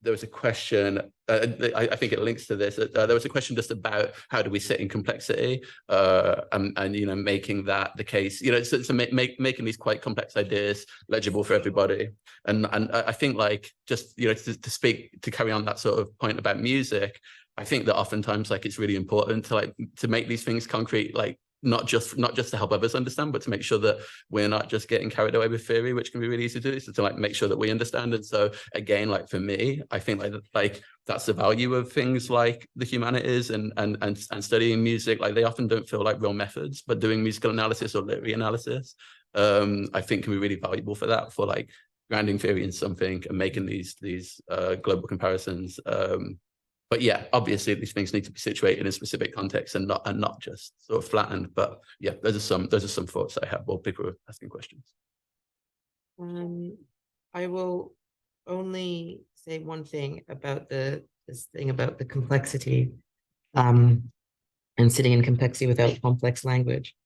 there was a question, I think it links to this, there was a question just about how do we sit in complexity, and making that the case, so making these quite complex ideas legible for everybody. And I think like just, to carry on that sort of point about music, I think that oftentimes like it's really important to make these things concrete, like not just to help others understand, but to make sure that we're not just getting carried away with theory, which can be really easy to do. So to like make sure that we understand. And so again, like for me, I think like that's the value of things like the humanities and studying music. Like they often don't feel like real methods, but doing musical analysis or literary analysis, I think can be really valuable for that, for like grounding theory in something and making these global comparisons. But yeah, obviously these things need to be situated in specific contexts and not just sort of flattened. But yeah, those are some thoughts that I have while people are asking questions. I will only say one thing about this thing about the complexity, and sitting in complexity without complex language,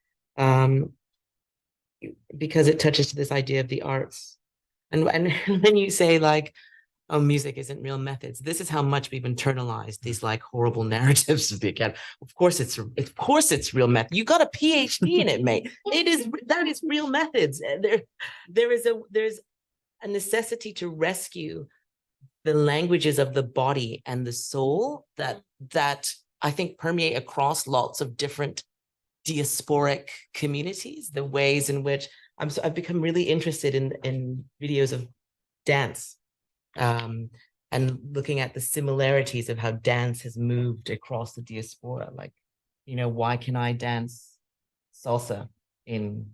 because it touches to this idea of the arts, and when you say like, oh, music isn't real methods. This is how much we've internalized these like horrible narratives of the academy. Of course it's real method. You got a PhD in it, mate. That is real methods. There's a necessity to rescue the languages of the body and the soul that I think permeate across lots of different diasporic communities. The ways in which I've become really interested in videos of dance. And looking at the similarities of how dance has moved across the diaspora. Like, why can I dance salsa in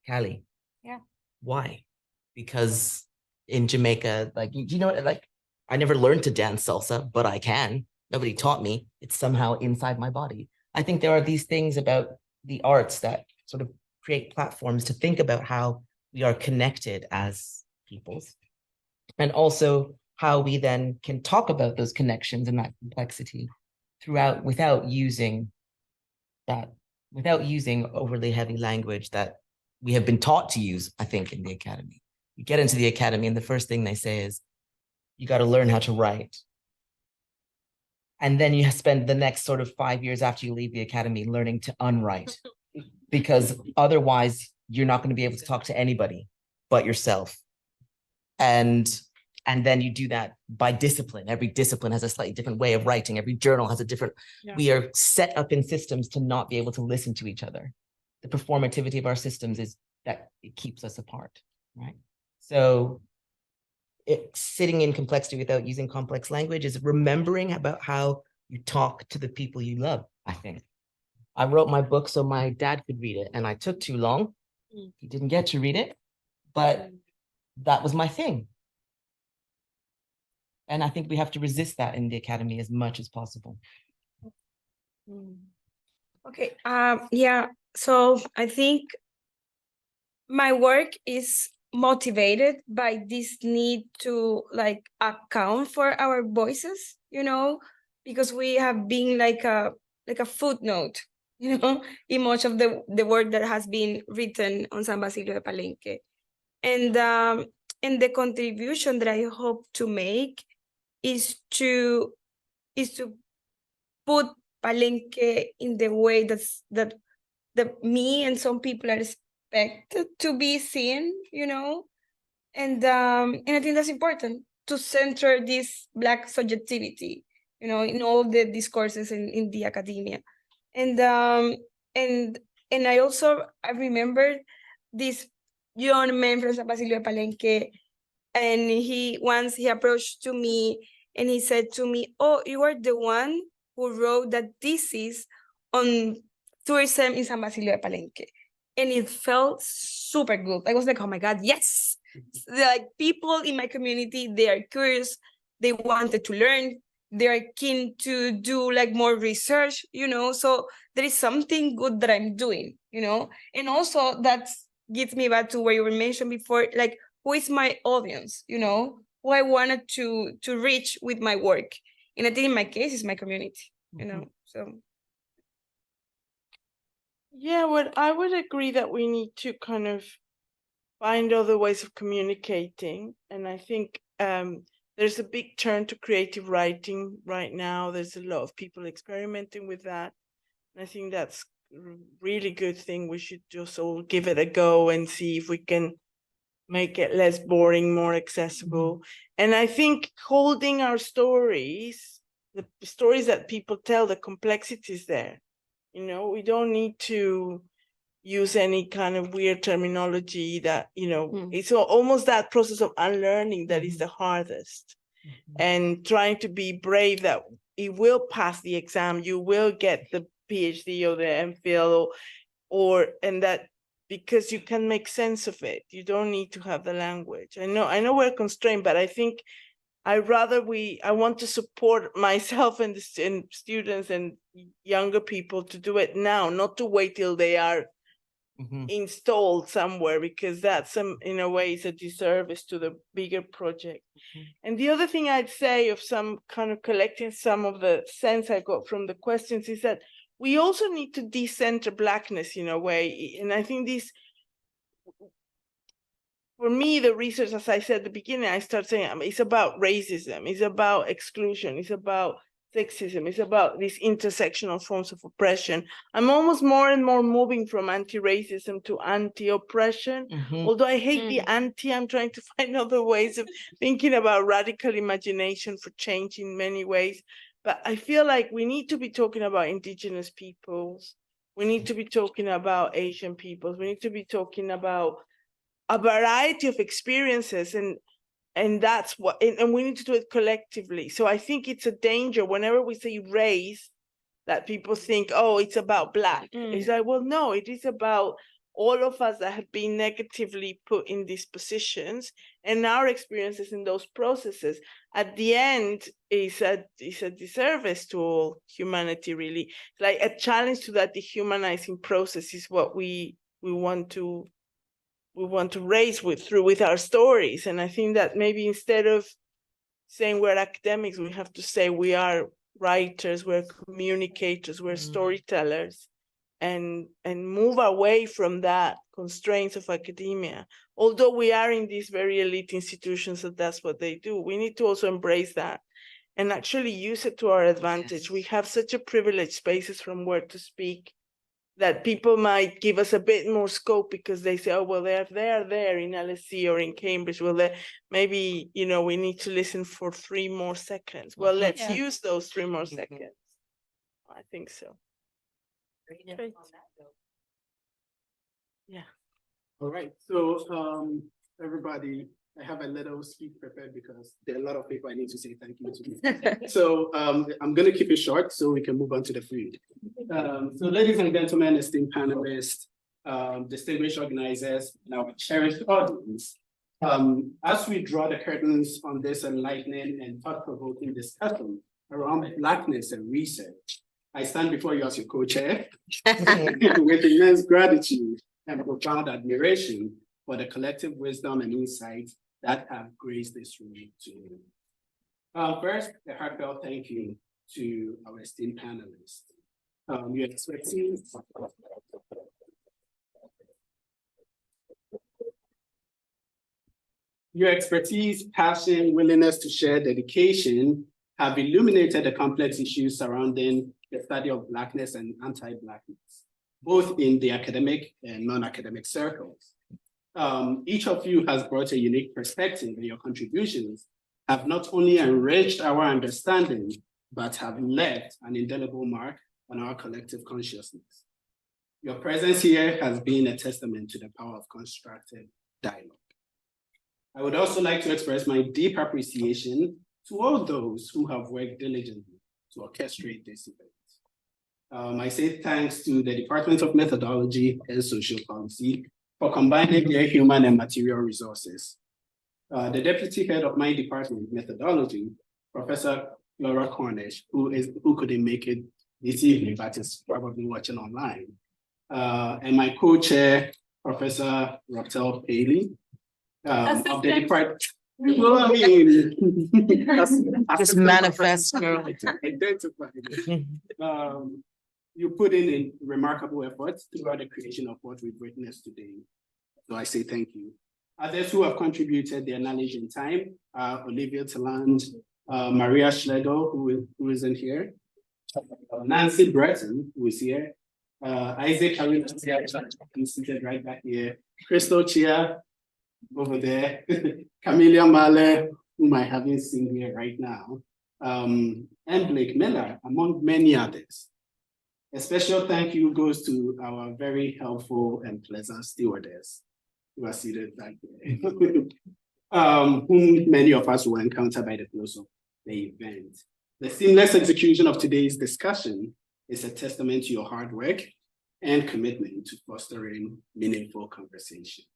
Cali? Yeah. Why? Because in Jamaica, like, like I never learned to dance salsa, but I can. Nobody taught me. It's somehow inside my body. I think there are these things about the arts that sort of create platforms to think about how we are connected as peoples. And also how we then can talk about those connections and that complexity throughout without using overly heavy language that we have been taught to use, I think, in the academy. You get into the academy and the first thing they say is, you got to learn how to write. And then you spend the next sort of 5 years after you leave the academy learning to unwrite, because otherwise you're not going to be able to talk to anybody but yourself. And then you do that by discipline. Every discipline has a slightly different way of writing. Every journal has a different, we are set up in systems to not be able to listen to each other. The performativity of our systems is that it keeps us apart, right? So sitting in complexity without using complex language is remembering about how you talk to the people you love, I think. I wrote my book so my dad could read it, and I took too long. He didn't get to read it, but that was my thing. And I think we have to resist that in the academy as much as possible. Okay, yeah, so I think my work is motivated by this need to like account for our voices, because we have been like a footnote, in much of the work that has been written on San Basilio de Palenque. And the contribution that I hope to make is to put Palenque in the way that me and some people are expected to be seen, and I think that's important, to center this Black subjectivity, in all the discourses in the academia. And I remember this young man from San Basilio de Palenque, and he approached to me and he said to me, "Oh, you are the one who wrote that thesis on tourism in San Basilio de Palenque." And it felt super good. I was like, oh my God, yes, Like people in my community, they are curious, they wanted to learn, they're keen to do like more research, so there is something good that I'm doing, and also that gets me back to where you were mentioned before, like who is my audience, who I wanted to reach with my work. And I think in my case is my community, so. Yeah, I would agree that we need to kind of find other ways of communicating. And I think there's a big turn to creative writing right now. There's a lot of people experimenting with that. And I think that's a really good thing. We should just all give it a go and see if we can make it less boring, more accessible. And I think holding our stories, the stories that people tell, the complexities there. We don't need to use any kind of weird terminology that, it's almost that process of unlearning that is the hardest. And trying to be brave that it will pass the exam, you will get the PhD or the MPhil and that because you can make sense of it. You don't need to have the language. I know we're constrained, but I think I want to support myself and the students and younger people to do it now, not to wait till they are installed somewhere, because that's in a way is a disservice to the bigger project. And the other thing I'd say of some kind of collecting some of the sense I got from the questions is that we also need to decenter Blackness in a way. And I think this, for me, the research, as I said at the beginning, I start saying it's about racism, it's about exclusion, it's about sexism, it's about these intersectional forms of oppression. I'm almost more and more moving from anti-racism to anti-oppression. Although I hate the anti, I'm trying to find other ways of thinking about radical imagination for change in many ways. But I feel like we need to be talking about indigenous peoples. We need to be talking about Asian peoples. We need to be talking about a variety of experiences, and that's what, and we need to do it collectively. So I think it's a danger whenever we say race that people think, oh, it's about Black. It's like, well, no, it is about all of us that have been negatively put in these positions and our experiences in those processes. At the end, is a disservice to all humanity, really. Like a challenge to that dehumanizing process is what we want to raise with our stories. And I think that maybe instead of saying we're academics, we have to say we are writers, we're communicators, we're storytellers, and move away from that constraints of academia. Although we are in these very elite institutions, that's what they do. We need to also embrace that and actually use it to our advantage. Yes. We have such a privileged spaces from where to speak that people might give us a bit more scope because they say, oh, well, they're there in LSE or in Cambridge. Well, maybe, we need to listen for 3 more seconds. Well, let's use those 3 more seconds. I think so. Great. Yeah. All right. So everybody, I have a little speech prepared because there are a lot of people I need to say thank you to. So I'm going to keep it short so we can move on to the food. So ladies and gentlemen, esteemed panelists, distinguished organizers, and our cherished audience, as we draw the curtains on this enlightening and thought-provoking discussion around Blackness and research, I stand before you as your co-chair with immense gratitude and profound admiration for the collective wisdom and insights that have graced this room today. First, a heartfelt thank you to our esteemed panelists. Your expertise, passion, willingness to share, dedication have illuminated the complex issues surrounding the study of Blackness and anti-Blackness, both in the academic and non-academic circles. Each of you has brought a unique perspective, and your contributions have not only enriched our understanding, but have left an indelible mark on our collective consciousness. Your presence here has been a testament to the power of constructive dialogue. I would also like to express my deep appreciation to all those who have worked diligently to orchestrate this event. I say thanks to the Department of Methodology and Social Policy for combining their human and material resources The deputy head of my department, methodology, Professor Laura Cornish, who couldn't make it this evening, but is probably watching online. And my co-chair, Professor Rochelle Burgess, of the department. Well, I mean, Just manifest, girl. Identify. You put in a remarkable effort throughout the creation of what we've witnessed today. So I say thank you. Others who have contributed their knowledge and time are Olivia Talland, Maria Schlegel, who isn't here, Nancy Breton, who is here, Isaac Harry, seated right back here, Crystal Chia, over there, Camelia Male, whom I haven't seen here right now, and Blake Miller, among many others. A special thank you goes to our very helpful and pleasant stewardess who are seated back there, whom many of us will encounter by the close of the event. The seamless execution of today's discussion is a testament to your hard work and commitment to fostering meaningful conversations.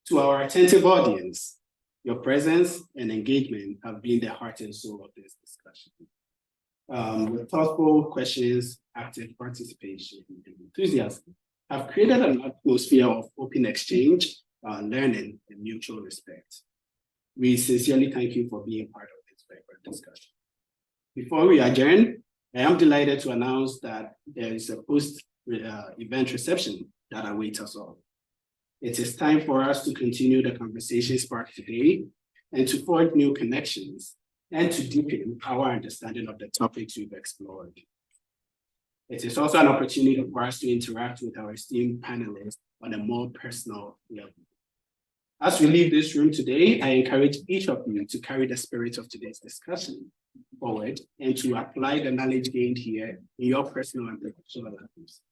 To our attentive audience, your presence and engagement have been the heart and soul of this discussion. With thoughtful questions, active participation, and enthusiasm have created an atmosphere of open exchange, learning, and mutual respect. We sincerely thank you for being part of this vibrant discussion. Before we adjourn, I am delighted to announce that there is a post-event reception that awaits us all. It is time for us to continue the conversation sparked today and to forge new connections and to deepen our understanding of the topics we've explored. It is also an opportunity for us to interact with our esteemed panelists on a more personal level. As we leave this room today, I encourage each of you to carry the spirit of today's discussion forward and to apply the knowledge gained here in your personal and professional lives.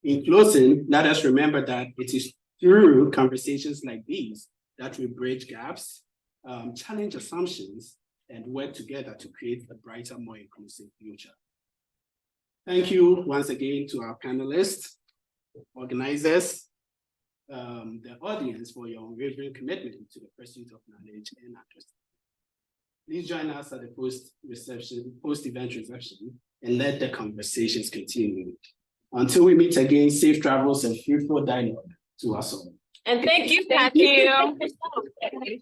In closing, let us remember that it is through conversations like these that we bridge gaps, challenge assumptions, and work together to create a brighter, more inclusive future. Thank you once again to our panelists, organizers, the audience for your unwavering commitment to the pursuit of knowledge and understanding. Please join us at the post-event reception and let the conversations continue. Until we meet again, safe travels and fruitful dialogue to us all. And thank you, Matthew.